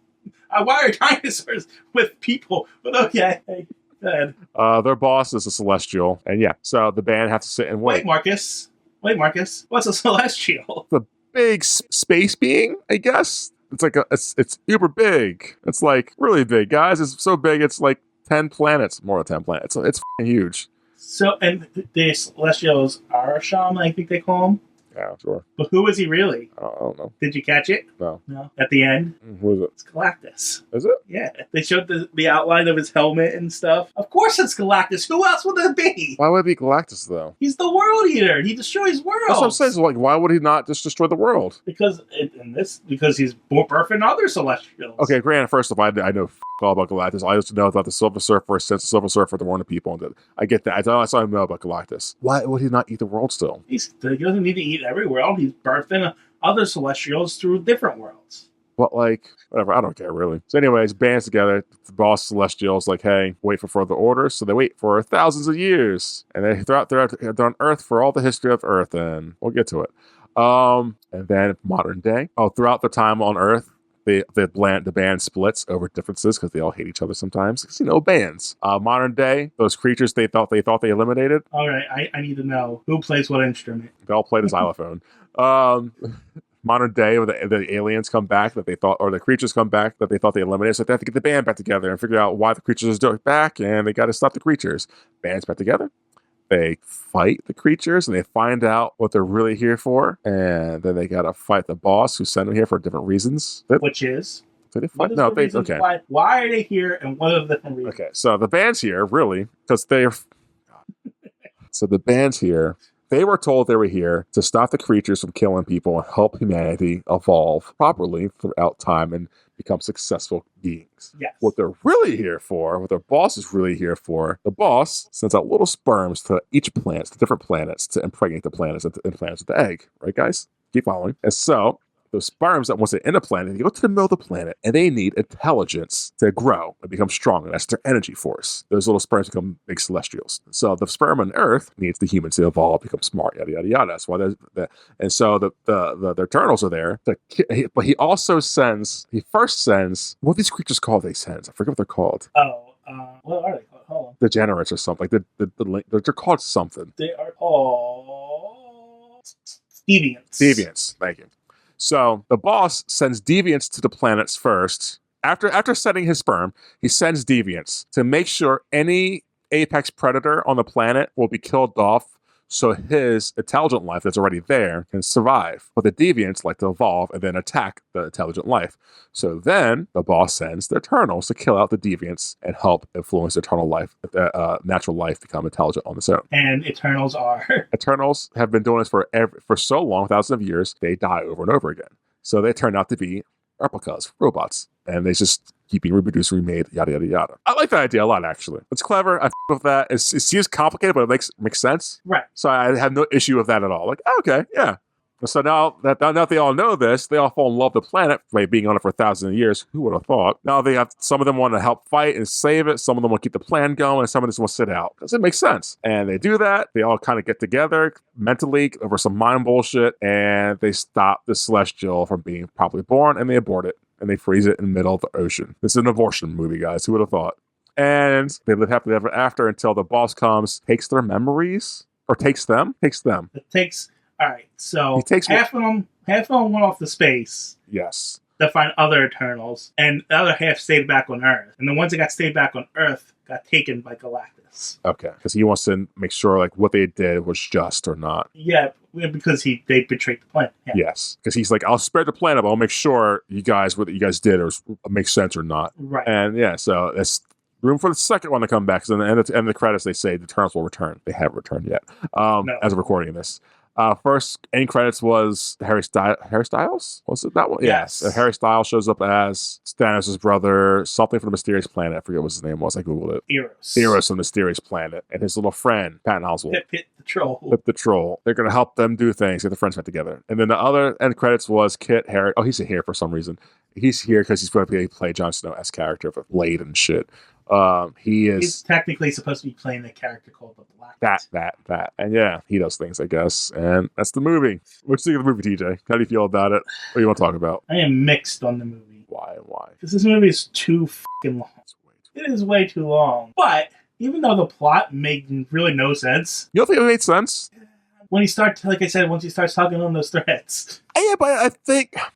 Why are dinosaurs with people? But okay. Hey, go ahead. Their boss is a celestial. And yeah, so the band have to sit and wait. Wait, Marcus. What's a celestial? The big space being, I guess. It's like it's uber big. It's like really big, guys. It's so big, it's like 10 planets. More than 10 planets. It's huge. So, and the Celestials are Sham, I think they call him. Yeah, sure. But who is he really? I don't know. Did you catch it? No. At the end? Who is it? It's Galactus. Is it? Yeah. They showed the outline of his helmet and stuff. Of course it's Galactus. Who else would it be? Why would it be Galactus, though? He's the world eater. He destroys worlds. That's what I'm saying. So, like, why would he not just destroy the world? Because he's more perfect than other Celestials. Okay, granted, first off, I know all about Galactus. I used to know about the Silver Surfer, since the Silver Surfer, the Warner people, and I get that. That's all I know about Galactus. Why would he not eat the world still? He doesn't need to eat every world. He's birthing other Celestials through different worlds. But, like, whatever, I don't care, really. So anyways, bands together, the boss Celestial's like, hey, wait for further orders. So they wait for thousands of years. And they're on Earth for all the history of Earth, and we'll get to it. And then modern day. Throughout the time on Earth, the band splits over differences because they all hate each other sometimes. Because, bands. Modern day, those creatures they thought they eliminated. All right, I need to know who plays what instrument. They all play the xylophone. Modern day, where the aliens come back that they thought, or the creatures come back that they thought they eliminated, so they have to get the band back together and figure out why the creatures are back, and they got to stop the creatures. Band's back together. They fight the creatures, and they find out what they're really here for, and then they got to fight the boss who sent them here for different reasons. Which is? So they fight. No, they okay. Why are they here, and what are the different reasons? Okay, so the band's here really because they're. So the band's here. They were told they were here to stop the creatures from killing people and help humanity evolve properly throughout time and become successful beings. Yes. What they're really here for, what their boss is really here for, the boss sends out little sperms to each planet, to different planets, to impregnate the planets and to implant with the egg. Right, guys? Keep following. And so those sperms that once they enter a planet, they go to the middle of the planet and they need intelligence to grow and become strong. And that's their energy force. Those little sperms become big celestials. So the sperm on Earth needs the humans to evolve, become smart, yada, yada, yada. That's why and so the Eternals are there. But he first sends, what are these creatures called they sends? I forget what they're called. What are they called? Hold on. Degenerates or something. They're called something. They are called deviants. Deviants. Thank you. So the boss sends deviants to the planets first. After sending his sperm, he sends deviants to make sure any apex predator on the planet will be killed off so his intelligent life that's already there can survive. But the deviants like to evolve and then attack the intelligent life. So then the boss sends the Eternals to kill out the deviants and help influence eternal life, natural life become intelligent on its own. And Eternals have been doing this for so long, thousands of years, they die over and over again. So they turn out to be replicas, robots. And they just keep being reproduced, remade, yada, yada, yada. I like that idea a lot, actually. It's clever. I with that. It seems complicated, but it makes sense. Right. So I have no issue with that at all. Like, okay, yeah. So now they all know this, they all fall in love with the planet by being on it for 1,000 years. Who would have thought? Now they have some of them want to help fight and save it. Some of them want to keep the plan going, and some of them want to sit out because it makes sense. And they do that. They all kind of get together mentally over some mind bullshit, and they stop the Celestial from being properly born, and they abort it, and they freeze it in the middle of the ocean. This is an abortion movie, guys. Who would have thought? And they live happily ever after until the boss comes, takes their memories, or takes them. It takes. All right, so He takes half of them went off to space Yes. to find other Eternals, and the other half stayed back on Earth. And the ones that got stayed back on Earth got taken by Galactus. Okay. Because he wants to make sure like what they did was just or not. Yeah, because they betrayed the planet. Yeah. Yes. Because he's like, I'll spare the planet, but I'll make sure what you guys did makes sense or not. Right. And yeah, so that's room for the second one to come back. Because in the end of the credits, they say the Eternals will return. They haven't returned yet. No. As of recording this. First end credits was Harry Styles? Was it that one? Yes. Harry Styles shows up as Thanos' brother, something from the mysterious planet. I forget what his name was. I googled it. Eros from the mysterious planet, and his little friend Patton Oswalt. Pip the troll. Pip the troll. They're gonna help them do things. Get the friends back together. And then the other end credits was Kit Harington. Oh, he's here for some reason. He's here because he's going to play Jon Snow-esque character with Blade and shit. He is. He's technically supposed to be playing a character called the Black. That. And yeah, he does things, I guess. And that's the movie. What do you think of the movie, TJ? How do you feel about it? What do you want to talk about? I am mixed on the movie. Why? Because this movie is too fucking long. It is way too long. But even though the plot made really no sense. You don't think it made sense? When he starts, like I said, once he starts tugging on those threads. Yeah, but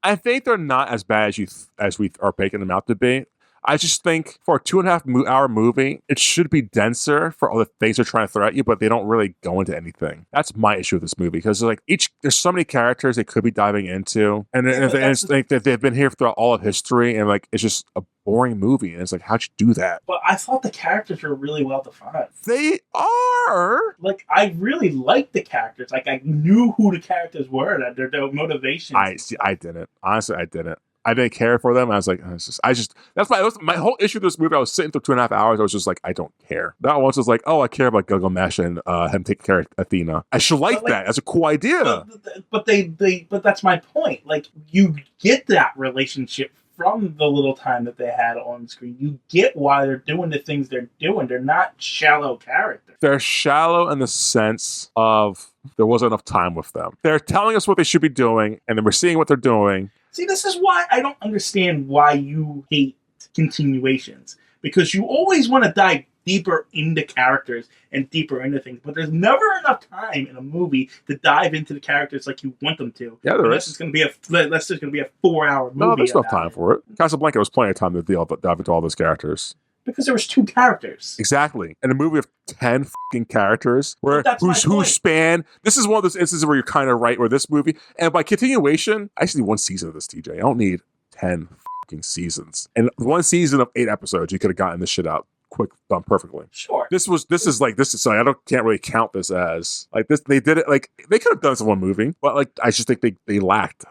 I think they're not as bad as we are making them out to be. I just think for a 2.5 hour movie, it should be denser for all the things they're trying to throw at you, but they don't really go into anything. That's my issue with this movie because there's so many characters they could be diving into, and it's like they've been here throughout all of history, and like it's just a boring movie, and it's like how'd you do that? But I thought the characters were really well defined. They are. Like I really liked the characters. Like I knew who the characters were, that their motivations. I didn't. Honestly, I didn't. I didn't care for them. I was like, that's my whole issue with this movie. I was sitting through 2.5 hours. I was just like, I don't care. That once was like, oh, I care about Gilgamesh and him taking care of Athena. I should like that. That's a cool idea. But that's my point. Like you get that relationship from the little time that they had on screen. You get why they're doing the things they're doing. They're not shallow characters. They're shallow in the sense of there wasn't enough time with them. They're telling us what they should be doing, and then we're seeing what they're doing. See, this is why I don't understand why you hate continuations. Because you always want to dive deeper into characters and deeper into things, but there's never enough time in a movie to dive into the characters like you want them to. Yeah, unless it's going to be a 4-hour movie. No, there's no time for it. Casablanca was plenty of time to dive into all those characters. Because there was 2 characters. Exactly. In a movie of 10 fucking characters who span. This is one of those instances where you're kind of right where this movie, and by continuation, I just need 1 season of this, TJ. I don't need 10 fucking seasons. And 1 season of 8 episodes, you could have gotten this shit out quick, done perfectly. Sure. This is so I can't really count this as like this. They did it like they could have done this in 1 movie, but like I just think they lacked.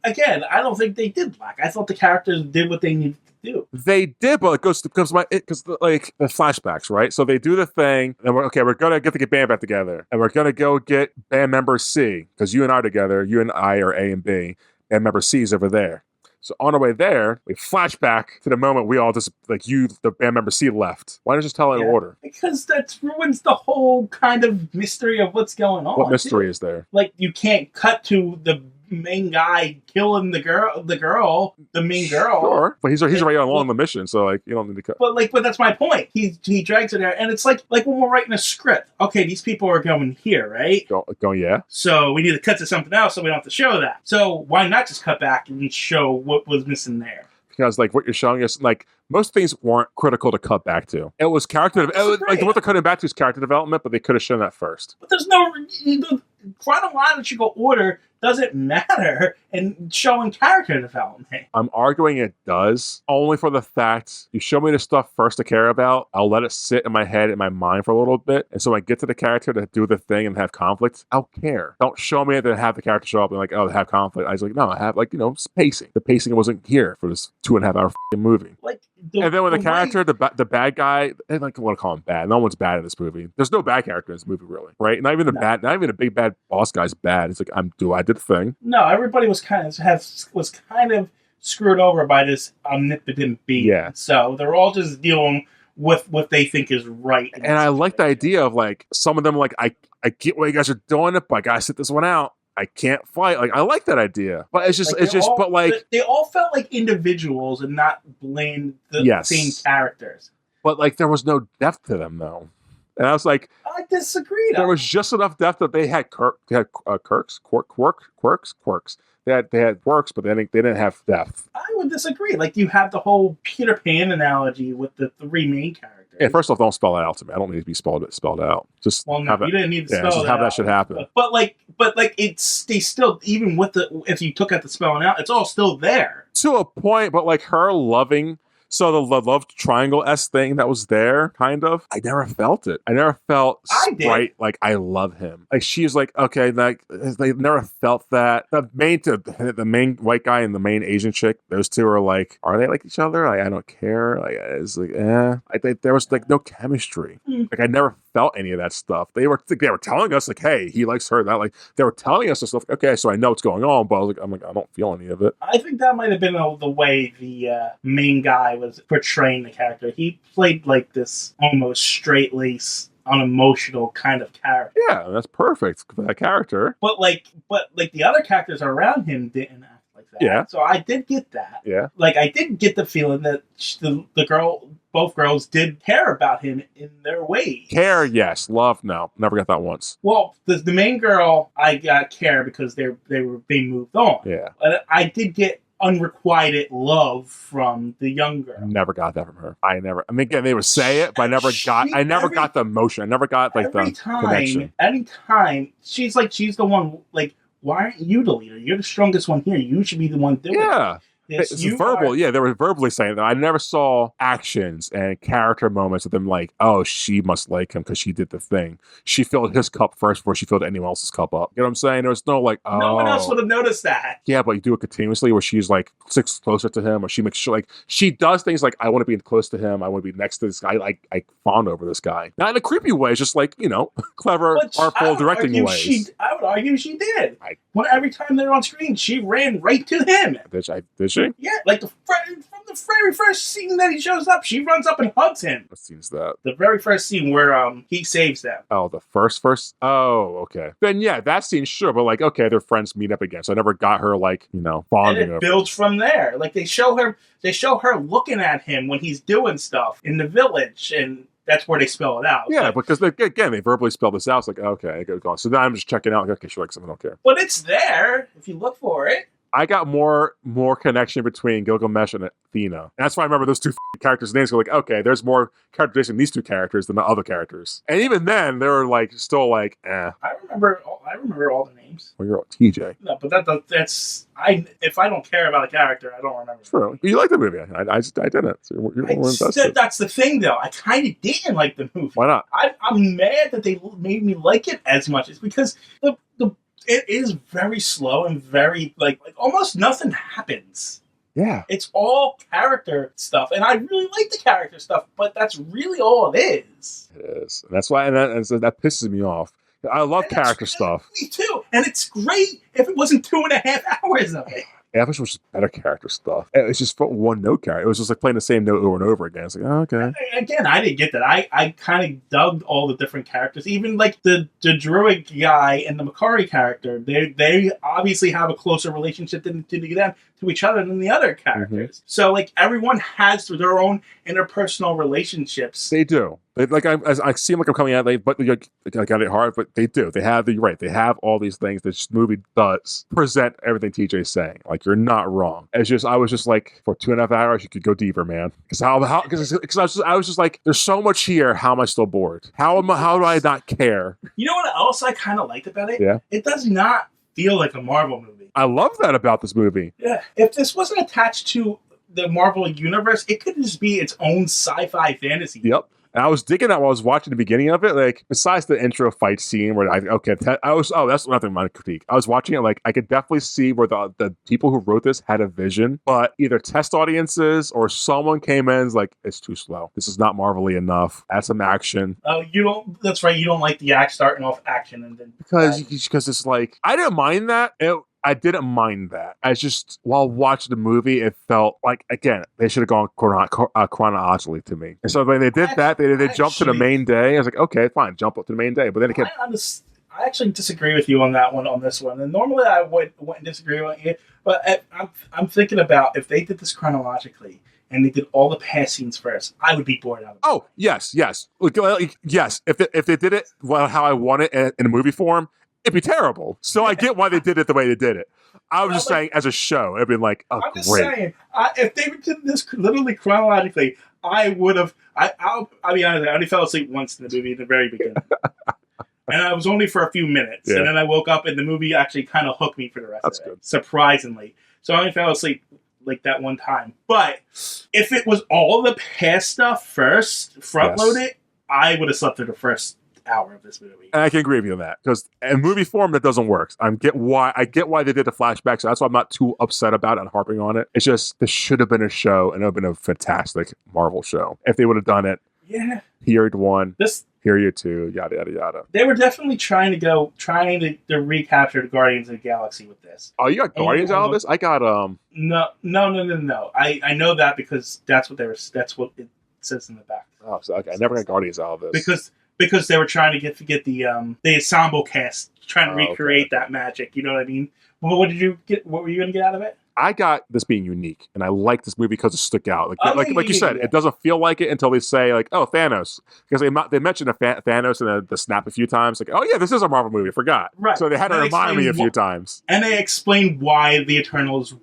Again, I don't think they did lack. I thought the characters did what they needed to do. They did, but it goes because like the flashbacks, right? So they do the thing, and we're gonna get the band back together, and we're gonna go get band member C because you and I are together. You and I are A and B. Band member C is over there. So on our way there, we flash back to the moment we all just the band member C left. Why don't you just tell it in order? Because that ruins the whole kind of mystery of what's going on. What mystery is there? Like you can't cut to the main guy killing the main girl. Sure, but he's already along the mission, so like you don't need to cut. But that's my point. He drags her there, and it's like when we're writing a script. Okay, these people are going here, right? Going yeah. So we need to cut to something else, so we don't have to show that. So why not just cut back and show what was missing there? Because like what you're showing us, like most things weren't critical to cut back to. It was character, like what they're cutting back to is character development, but they could have shown that first. But there's no chronological order doesn't matter and showing character development. I'm arguing it does, only for the fact you show me the stuff first to care about. I'll let it sit in my head, in my mind for a little bit. And so when I get to the character to do the thing and have conflict, I'll care. Don't show me that have the character show up and like, oh, they have conflict. I was like, no, I have like, pacing. The pacing wasn't here for this 2.5 hour movie. Like, and then when the character, the bad guy, I like want to call him bad. No one's bad in this movie. There's no bad character in this movie, really, right? Not even a big bad boss guy's bad. It's like I did the thing. No, everybody was kind of screwed over by this omnipotent being. Yeah. So they're all just dealing with what they think is right. And I like the idea of like some of them like I get what you guys are doing, but I gotta sit this one out. I can't fight. Like I like that idea, but it's just they all felt like individuals and not blamed the same characters. But like there was no depth to them though, and I was like, I disagree. There was just enough depth that they had quirks. They had quirks, but they didn't have depth. I would disagree. Like you have the whole Peter Pan analogy with the three main characters. Yeah, first off, don't spell it out to me. I don't need to be spelled out. Just you didn't need to spell it out. Have that shit happen. But they still, even with if you took out the spelling out, it's all still there to a point. But like her loving. So the love triangle-esque thing that was there, kind of, I never felt it. I never felt Sprite like I love him. Like she's like, okay, like they never felt that. The main white guy and the main Asian chick, those two are like, are they like each other? Like I don't care. Like it's like, I think there was like no chemistry. Like I never felt any of that stuff. They were telling us like, hey, he likes her. That like they were telling us this stuff. Okay, so I know what's going on, but I'm like, I don't feel any of it. I think that might have been the way the main guy was portraying the character. He played like this almost straight-laced, unemotional kind of character. Yeah, that's perfect for that character. But the other characters around him didn't act like that. Yeah. So I did get that. Yeah. Like I did get the feeling that both girls did care about him in their ways. Care, yes. Love, no. Never got that once. Well, the main girl, I got care because they moved on. Yeah. But I did get unrequited love from the young girl. Never got that from her. I mean, again, they would say it, but I never got the emotion. I never got like the connection. Anytime she's the one. Like, why aren't you the leader? You're the strongest one here. You should be the one doing it. Yeah. It's verbal, yeah. They were verbally saying that. I never saw actions and character moments of them like, oh, she must like him because she did the thing. She filled his cup first before she filled anyone else's cup up. You know what I'm saying? There was no like, oh. No one else would have noticed that. Yeah, but you do it continuously where she's like sits closer to him, or she makes sure like she does things like I want to be close to him. I want to be next to this guy. I fawn over this guy. Not in a creepy way. It's just like clever, artful directing ways. I would argue she did. Every time they're on screen, she ran right to him. Did she? Yeah, like from the very first scene that he shows up, she runs up and hugs him. What scene is that? The very first scene where he saves them. Oh, the first? Oh, okay. Then yeah, that scene, sure, but like, okay, their friends meet up again, so I never got her like, bonding. And it builds from there. Like they show her looking at him when he's doing stuff in the village, and that's where they spell it out. Yeah, because they verbally spell this out. It's like, okay, go on. So now I'm just checking out. Like, okay, she likes him. I don't care. But it's there if you look for it. I got more connection between Gilgamesh and Athena. And that's why I remember those two characters' names. Go like, okay, there's more characterization in these two characters than the other characters. And even then, they were like still like, eh. I remember all the names. Well, you're all TJ. No, but that's if I don't care about a character, I don't remember. True. You like the movie? I didn't. So you're more invested. That's the thing, though. I kind of didn't like the movie. Why not? I'm mad that they made me like it as much. It's because it is very slow and very like almost nothing happens. Yeah. It's all character stuff. And I really like the character stuff, but that's really all it is. It is. And that's why and so that pisses me off. I love character stuff. Me too. And it's great if it wasn't 2.5 hours of it. Yeah, I wish it was just better character stuff. It's just one note character. It was just like playing the same note over and over again. It's like, oh, okay. Again, I didn't get that. I kind of dug all the different characters. Even like the druid guy and the Makari character, they obviously have a closer relationship to each other than the other characters. Mm-hmm. So like everyone has their own interpersonal relationships. They do. I seem like I'm coming at it, but I got it hard. But they do. They have They have all these things. This movie does present everything TJ's saying. Like you're not wrong. It's just I was just like for 2.5 hours you could go deeper, man. Because I was just like there's so much here. How am I still bored? How do I not care? You know what else I kind of liked about it? Yeah. It does not feel like a Marvel movie. I love that about this movie. Yeah, if this wasn't attached to the Marvel universe, it could just be its own sci-fi fantasy. Yep. And I was digging that while I was watching the beginning of it. Like, besides the intro fight scene where that's nothing my critique. I was watching it, like, I could definitely see where the people who wrote this had a vision, but either test audiences or someone came in and was like, it's too slow. This is not Marvel-y enough. Add some action. Oh, you don't, that's right. You don't like the act starting off action and then. Because it's like, I didn't mind that. I didn't mind that. I just, while watching the movie, it felt like, again, they should have gone chronologically to me. And so when they did that, they jumped to the main day. I was like, okay, fine, jump up to the main day. But then it kept... I actually disagree with you on that one, on this one. And normally I wouldn't disagree with you, but I'm thinking about if they did this chronologically and they did all the past scenes first, I would be bored out of it. Oh, yes. Yes. If they did it how I want it in a movie form, it'd be terrible. So I get why they did it the way they did it. I was just saying, as a show, it'd been like, oh, I'm just great. saying, if they did this literally chronologically, I would have. I'll be honest, I only fell asleep once in the movie in the very beginning. And I was only for a few minutes. Yeah. And then I woke up and the movie actually kind of hooked me for the rest of it. Good. Surprisingly. So I only fell asleep like that one time. But if it was all the past stuff first, front-loaded, I would have slept through the first hour of this movie. And I can agree with you on that. Because in movie form, that doesn't work. I get why they did the flashback, so that's why I'm not too upset about it and harping on it. It's just, this should have been a show, and it would have been a fantastic Marvel show. If they would have done it. Yeah. Period 1. Period 2, yada, yada, yada. They were definitely trying to recapture the Guardians of the Galaxy with this. Oh, you got Guardians out of this? I got, No. I know that because that's what it says in the back. Oh, so, okay. I never got Guardians out of this. Because they were trying to get the ensemble cast, trying to recreate that magic. You know what I mean? Well, what were you going to get out of it? I got this being unique, and I like this movie because it stuck out. Like you said, it doesn't feel like it until they say, like, oh, Thanos. Because they mentioned Thanos in the snap a few times. Like, oh, yeah, this is a Marvel movie. I forgot. Right. So they had to remind me a few times. And they explained why the Eternals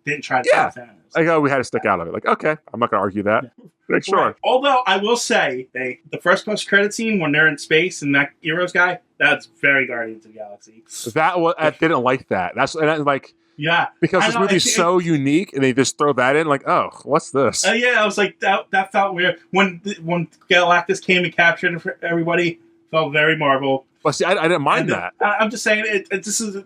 didn't try to stop Thanos. Like, oh, we had to stick out of it. Like, okay, I'm not going to argue that. Yeah. Like, sure. Right. Although, I will say, the first post-credit scene when they're in space and that Heroes guy, that's very Guardians of the Galaxy. I didn't like that. Yeah. Because this movie's so unique, and they just throw that in, like, oh, what's this? Yeah, I was like, that felt weird. When Galactus came and captured everybody, felt very Marvel. Well, see, I didn't mind that. I'm just saying, this is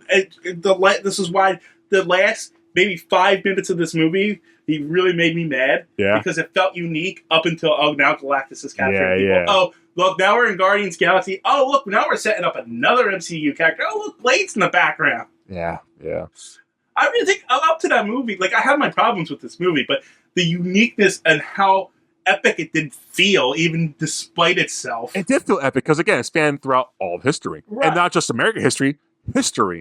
why the last maybe 5 minutes of this movie, he really made me mad. Yeah. Because it felt unique up until, now Galactus is capturing people. Yeah. Oh, look, now we're in Guardians Galaxy. Oh, look, now we're setting up another MCU character. Oh, look, Blade's in the background. Yeah. I really think up to that movie, like, I have my problems with this movie, but the uniqueness and how epic it did feel, even despite itself. It did feel epic because, again, it spanned throughout all of history. Right. And not just American history.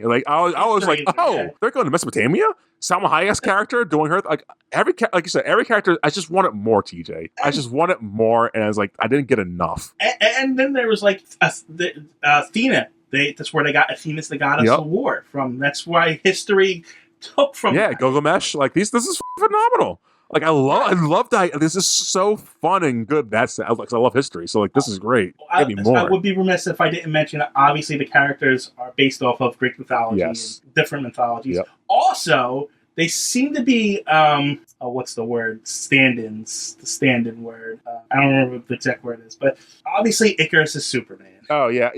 Like, I was like, oh, they're going to Mesopotamia? Salma Hayek's character doing her, like you said, every character, I just wanted more, TJ. I just wanted more, and I was like, I didn't get enough. And then there was, like, Athena. That's where they got Athena's the goddess of war from. That's why history took from that. Gilgamesh. Like, this is phenomenal. Like, I love that. This is so fun and good. I love history, so, like, this is great. Give me more. I would be remiss if I didn't mention, obviously, the characters are based off of Greek mythology and different mythologies. Yep. Also, they seem to be, what's the word? Stand-ins. The stand-in word. I don't remember what the exact word is, but obviously Icarus is Superman. Oh, yeah.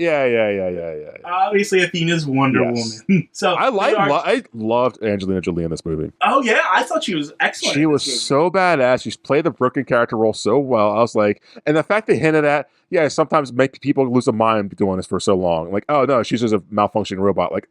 Obviously Athena's Wonder Woman. So I loved Angelina Jolie in this movie. Oh, yeah. I thought she was excellent. She was so badass. She played the broken character role so well. I was like, and the fact they hinted at, sometimes make people lose their mind doing this for so long. Like, oh, no, she's just a malfunctioning robot. Like,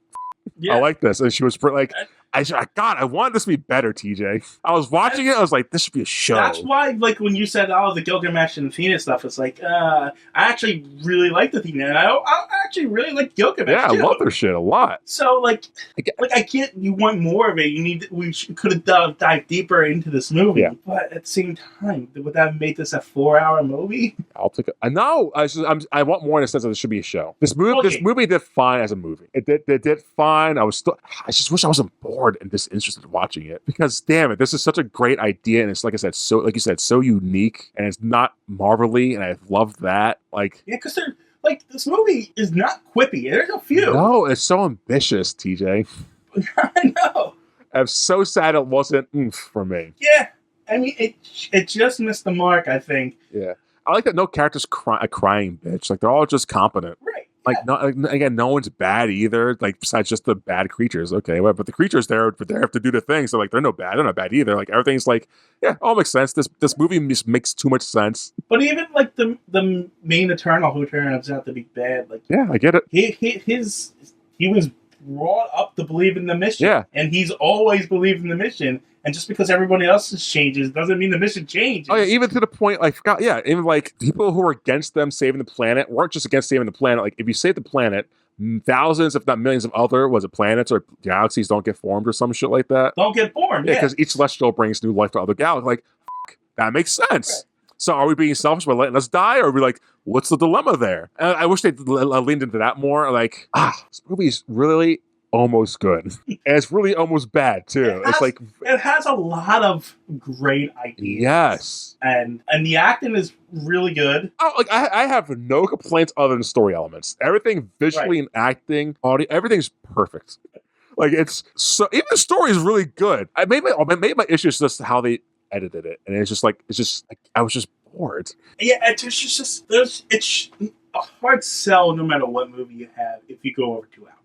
I like this. And she was like, I wanted this to be better, TJ. I was watching it. I was like, this should be a show. That's why, like, when you said, the Gilgamesh and Athena stuff, it's like, I actually really liked Athena, and I actually really liked Gilgamesh, I love their shit a lot. So, I get you want more of it. We could have dived deeper into this movie, but at the same time, would that have made this a 4-hour movie? I'll take it. No, I want more in the sense that it should be a show. This movie did fine as a movie. It did fine. I just wish I wasn't bored and disinterested in watching it, because damn it, this is such a great idea, and it's, like you said, so unique, and it's not Marvel-y, and I love that. Like, because like this movie is not quippy. There's a few. No, it's so ambitious, TJ. I know. I'm so sad it wasn't for me. Yeah, I mean it just missed the mark. I think. Yeah, I like that no character's a crying bitch. Like they're all just competent. Right. Like, again, no one's bad either. Like, besides just the bad creatures. Okay, well, but the creatures there, but they have to do the thing. So, like, they're not bad either. Like, everything's like, yeah, all makes sense. This movie just makes too much sense. But even like the main Eternal who turns out to be bad, like yeah, I get it. He was brought up to believe in the mission. Yeah, and he's always believed in the mission. And just because everybody else's changes doesn't mean the mission changes. Oh yeah, even to the point, I forgot. Yeah, even like people who were against them saving the planet weren't just against saving the planet. Like if you save the planet, thousands, if not millions, of other planets or galaxies don't get formed or some shit like that. Don't get born. Yeah, because each celestial brings new life to other galaxies. Like that makes sense. Right. So are we being selfish by letting us die, or are we like, what's the dilemma there? And I wish they leaned into that more. Like, this movie's really almost good, and it's really almost bad too. It has a lot of great ideas. Yes, and the acting is really good. Oh, like I have no complaints other than story elements. Everything visually and acting, audio, everything's perfect. Like it's so even the story is really good. I made my issue is just how they edited it, and it's just I was just bored. Yeah, it's a hard sell no matter what movie you have if you go over 2 hours.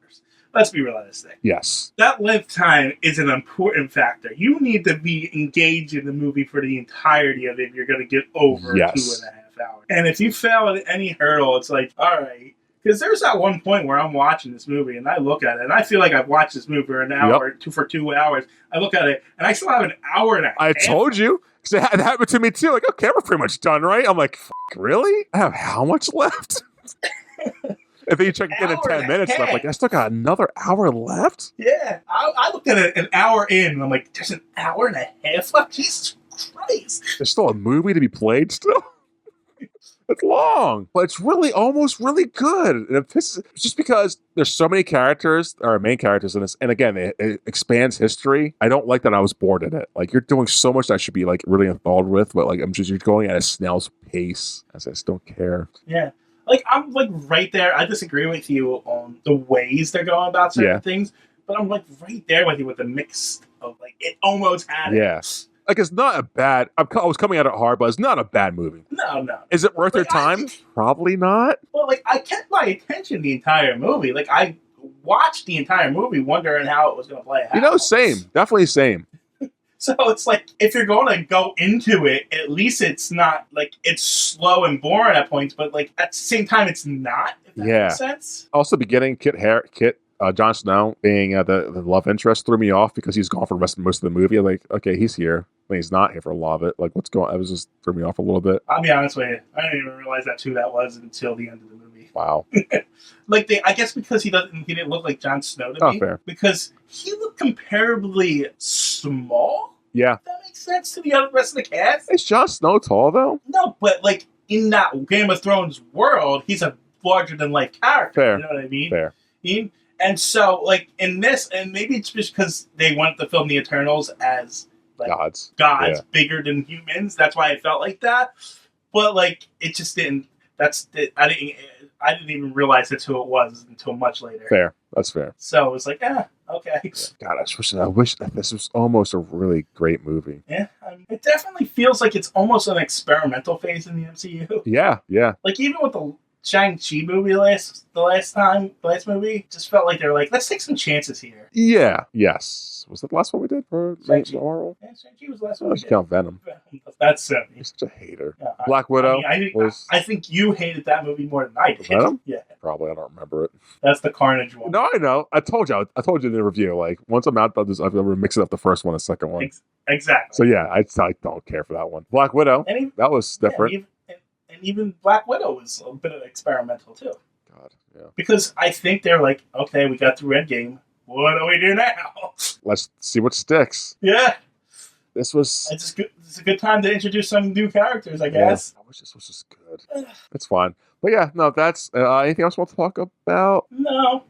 Let's be realistic. Yes. That length time is an important factor. You need to be engaged in the movie for the entirety of it if you're going to get over 2.5 hours. And if you fail at any hurdle, it's like, all right. Because there's that one point where I'm watching this movie and I look at it and I feel like I've watched this movie for an hour, for 2 hours. I look at it and I still have an hour and a half. I told you. Because it happened to me too. Like, okay, we're pretty much done, right? I'm like, really? I have how much left? If you check again in 10 minutes left, like I still got another hour left? Yeah. I looked at it an hour in and I'm like, there's an hour and a half left? Jesus Christ. There's still a movie to be played still? It's long, but it's really almost really good. And it's just because there's so many characters, or main characters in this, and again, it expands history. I don't like that I was bored in it. Like, you're doing so much that I should be like really involved with, but like you're going at a snail's pace. I just don't care. Yeah. Like, I'm like right there. I disagree with you on the ways they're going about certain things, but I'm like right there with you with the mix of like it almost had it. Yeah. Like, it's not a bad... I was coming at it hard, but it's not a bad movie. No. Is it worth your time? Probably not. Well, like, I kept my attention the entire movie. Like, I watched the entire movie wondering how it was going to play out. Same. Definitely same. So it's like, if you're going to go into it, at least it's not, like, it's slow and boring at points, but, like, at the same time, it's not, if that makes sense. Also, beginning, Kit Jon Snow being the love interest threw me off because he's gone for most of the movie. Like, okay, he's here. I mean, he's not here for a lot of it. Like, what's going on? It was just threw me off a little bit. I'll be honest with you. I didn't even realize that that was until the end of the movie. Wow. Like, I guess because he didn't look like Jon Snow to me. Fair. Because he looked comparably small. Yeah. If that makes sense to the rest of the cast. Is Jon Snow tall, though? No, but, like, in that Game of Thrones world, he's a larger-than-life character. Fair. You know what I mean? Fair. And so, like, in this, and maybe it's just because they wanted to film the Eternals as like, gods bigger than humans. That's why it felt like that. But, like, it just didn't. I didn't even realize that's who it was until much later. Fair. That's fair. So it was like, okay. God, I wish that this was almost a really great movie. Yeah, it definitely feels like it's almost an experimental phase in the MCU. Yeah. Like, even with the Shang-Chi movie the last movie, just felt like they were like, let's take some chances here. Yeah. Yes. Was that the last one we did for Marvel? Yeah, Shang-Chi was the last one we did. Count Venom. That's You're such a hater. Black Widow. I think you hated that movie more than I did. Venom? Yeah. Probably. I don't remember it. That's the Carnage one. No, I know. I told you in the review. Like, once I'm out of this, I'm going to mix it up the first one and the second one. Exactly. So, yeah, I don't care for that one. Black Widow. That was different. And even Black Widow was a bit of experimental, too. God, yeah. Because I think they're like, okay, we got through Endgame. What do we do now? Let's see what sticks. Yeah. This was... It's a good time to introduce some new characters, I guess. I wish this was just good. It's fine. But yeah, no, that's... anything else you want to talk about? No.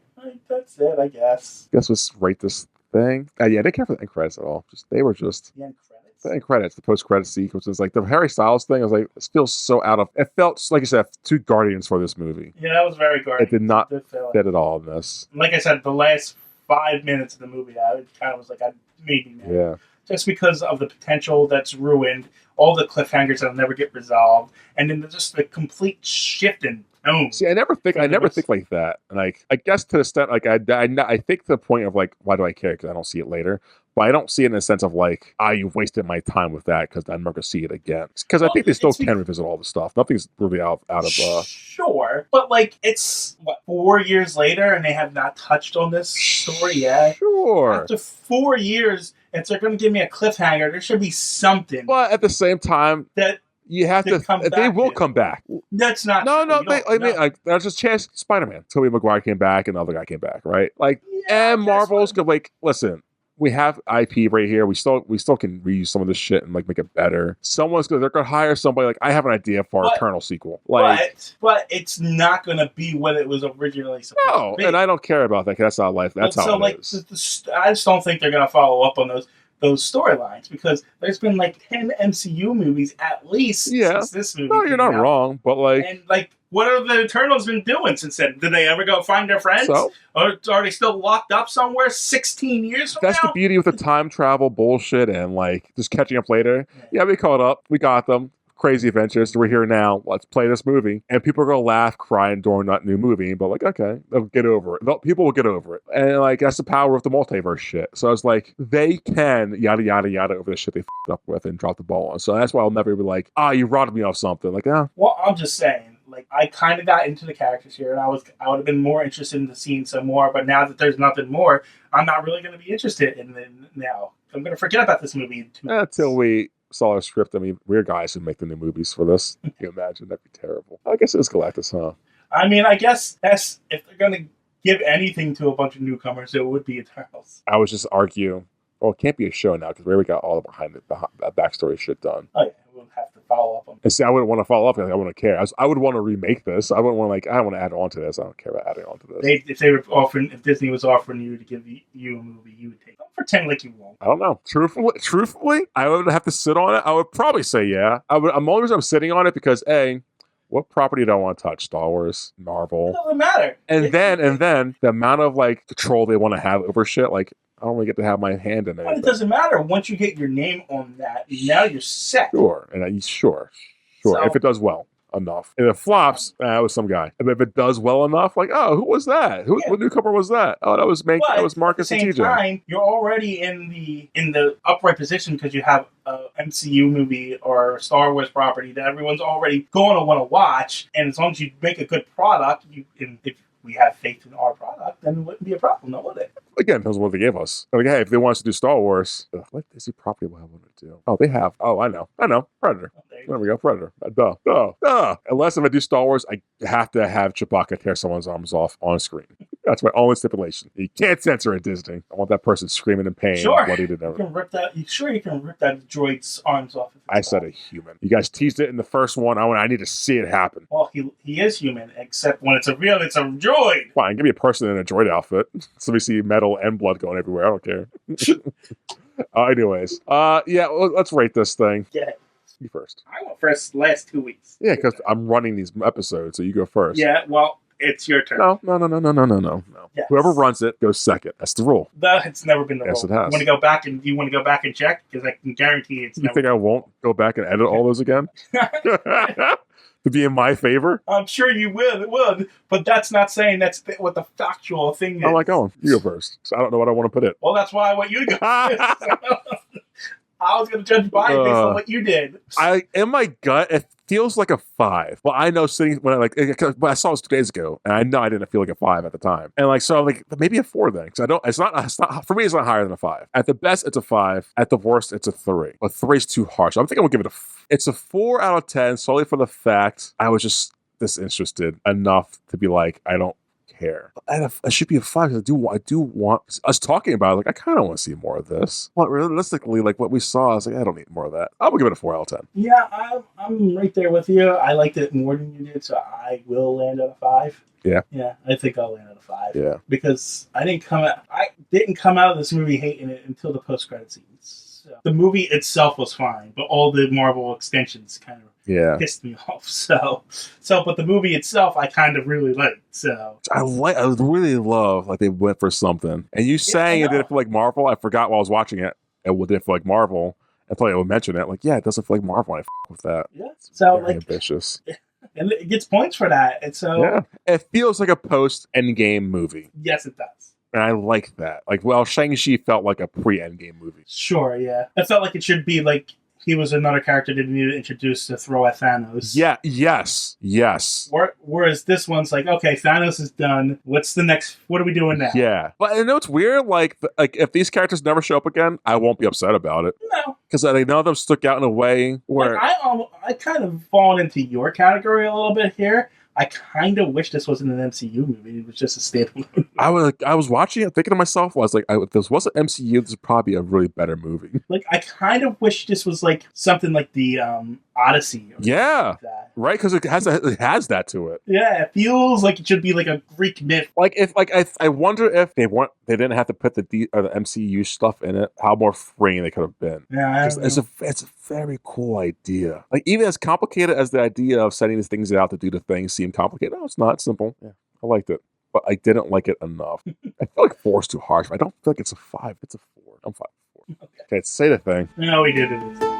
That's it, I guess. Let's rate this thing. Yeah, I didn't care for the end credits at all. They were just... The end credits? The end credits, the post-credit sequences, like the Harry Styles thing, I was like, this feels so out of. It felt like I said, too Guardians for this movie. Yeah, that was very Guardians. It did not fit at all in this. Like I said, the last 5 minutes of the movie, I kind of was like, I made me mad. Yeah. Just because of the potential that's ruined, all the cliffhangers that'll never get resolved, and then just the complete shift in tone. See, I never think like that, and like I guess to the extent, like I think to the point of like, why do I care? Because I don't see it later. But I don't see it in the sense of like, you wasted my time with that because I'm never going to see it again. Because I think they still can revisit all the stuff. Nothing's really out of. Sure, but like it's what 4 years later, and they have not touched on this story yet. Sure. After 4 years, if they're going to give me a cliffhanger, there should be something. But at the same time, that you have to. They will come back. That's not. No, true. no. I mean, like there's a chance. Spider-Man, Tobey Maguire came back, and the other guy came back, right? Like, and Marvel's good. Like, listen. We have IP right here. We still can reuse some of this shit and like make it better. They're gonna hire somebody. Like I have an idea for an Eternal sequel. Like, but it's not gonna be what it was originally supposed to be. And I don't care about that. Cause that's not life. That's how it is. I just don't think they're gonna follow up on those storylines because there's been like 10 MCU movies at least since this movie. No, you're not wrong, but like. What have the Eternals been doing since then? Did they ever go find their friends? Or are they still locked up somewhere 16 years from That's now? the beauty with the time travel bullshit and like just catching up later. Yeah, we caught up. We got them. Crazy adventures. We're here now. Let's play this movie. And people are going to laugh, crying during that new movie. But like, okay, they'll get over it. People will get over it. And like, that's the power of the multiverse shit. So it's like, they can yada, yada, yada over the shit they f***ed up with and drop the ball on. So that's why I'll never be like, you robbed me of something. Like, Well, I'm just saying. Like I kind of got into the characters here, and I would have been more interested in seeing some more. But now that there's nothing more, I'm not really going to be interested in it now. I'm going to forget about this movie in 2 months. Until we saw a script. I mean, we're guys who make the new movies for this. Can you imagine? That'd be terrible. I guess it's Galactus, huh? I mean, I guess that's if they're going to give anything to a bunch of newcomers, it would be Eternals. I would just argue. Well, it can't be a show now because we already got all the behind backstory shit done. Oh yeah. Have to follow up on. And see, I wouldn't want to follow up. Like, I wouldn't care. I would want to remake this. I wouldn't want to I don't want to add on to this. I don't care about adding on to this. If Disney was offering you to give you a movie, you would take it. Don't pretend like you won't. I don't know. Truthfully, I would have to sit on it. I would probably say yeah. I'm only reason I'm sitting on it because what property do I want to touch? Star Wars, Marvel. It doesn't matter. And then the amount of like control they want to have over shit, like I don't really get to have my hand in it. But it doesn't matter. Once you get your name on that, now you're set. Sure. And sure. So, if it does well enough. If it flops, it was some guy. If it does well enough, like, who was that? What newcomer was that? Oh, that was Marcus and TJ. At the same time, you're already in the upright position because you have a MCU movie or a Star Wars property that everyone's already going to want to watch. And as long as you make a good product, if we have faith in our product, then it wouldn't be a problem, though, would it? Again, depends on what they gave us. Like, hey, if they want us to do Star Wars, what Disney property will I want to do? Oh, they have. Oh, I know. Predator. There we go. Predator. Duh. Unless if I do Star Wars, I have to have Chewbacca tear someone's arms off on screen. That's my only stipulation. You can't censor it, Disney. I want that person screaming in pain. Sure. Bloody to never. You can rip that droid's arms off. I said a human. You guys teased it in the first one. I need to see it happen. Well, he is human, except when it's a droid. Fine, give me a person in a droid outfit. So we see metal and blood going everywhere. I don't care. Anyways, let's rate this thing. Yeah. You first. I went first last 2 weeks. Yeah, because I'm running these episodes, so you go first. Yeah, well, it's your turn. No. Yes. Whoever runs it goes second. That's the rule. It's never been the rule. Yes, it has. You want to go back and check? Because I can guarantee it's You think I won't go back and edit all those again? To be in my favor? I'm sure you would, but that's not saying that's what the factual thing is. I like going. You go first. So I don't know what I want to put in. Well, that's why I want you to go first. I was going to judge by based on what you did. In my gut, it feels like a 5. Well, I know when I saw this 2 days ago, and I know I didn't feel like a 5 at the time, and so maybe a 4 then, because I don't. It's not for me. It's not higher than a 5. At the best, it's a 5. At the worst, it's a 3. But 3 is too harsh. I'm thinking I'm gonna give it it's a 4 out of 10 solely for the fact I was just disinterested enough to be like, I don't care. I should be a 5 because I do want us talking about it. Like, I kind of want to see more of this. But realistically, like what we saw, I was like, I don't need more of that. I'm gonna give it a 4 out of 10. Yeah, I'm right there with you. I liked it more than you did, so I will land at a 5. Yeah. Yeah, I think I'll land at a 5. Yeah. Because I didn't come out of this movie hating it until the post-credit scenes. So the movie itself was fine, but all the Marvel extensions kind of pissed me off. But the movie itself, I kind of really liked. So I really love like they went for something. And you saying it didn't feel like Marvel, I forgot while I was watching it. It didn't feel like Marvel. I thought I would mention it. Like, yeah, it doesn't feel like Marvel. I with that. Yeah. So very ambitious. And it gets points for that. And so it feels like a post-Endgame movie. Yes, it does. And I like that. Like, well, Shang-Chi felt like a pre-Endgame movie. Sure, yeah. It felt like it should be like he was another character that needed to introduce to throw at Thanos. Yeah, yes. Whereas this one's like, okay, Thanos is done. What's the next? What are we doing now? Yeah. But I know it's weird. Like if these characters never show up again, I won't be upset about it. No. Because none of them stuck out in a way where... Like, I kind of fallen into your category a little bit here. I kind of wish this wasn't an MCU movie. It was just a standalone. I was watching it thinking to myself, I was like, if this wasn't MCU, this would probably be a really better movie. Like, I kind of wish this was like something like the Odyssey. Or yeah. Like that. Right? Because it has that to it. Yeah, it feels like it should be like a Greek myth. Like I wonder if they didn't have to put the MCU stuff in it, how more freeing they could have been. Yeah, it's a very cool idea. Like even as complicated as the idea of setting these things out to do the things seem complicated. No, it's not simple. Yeah, I liked it, but I didn't like it enough. I feel like 4 is too harsh. I don't feel like it's a 5. It's a 4. I'm 5. Okay, say the thing. No, we did it.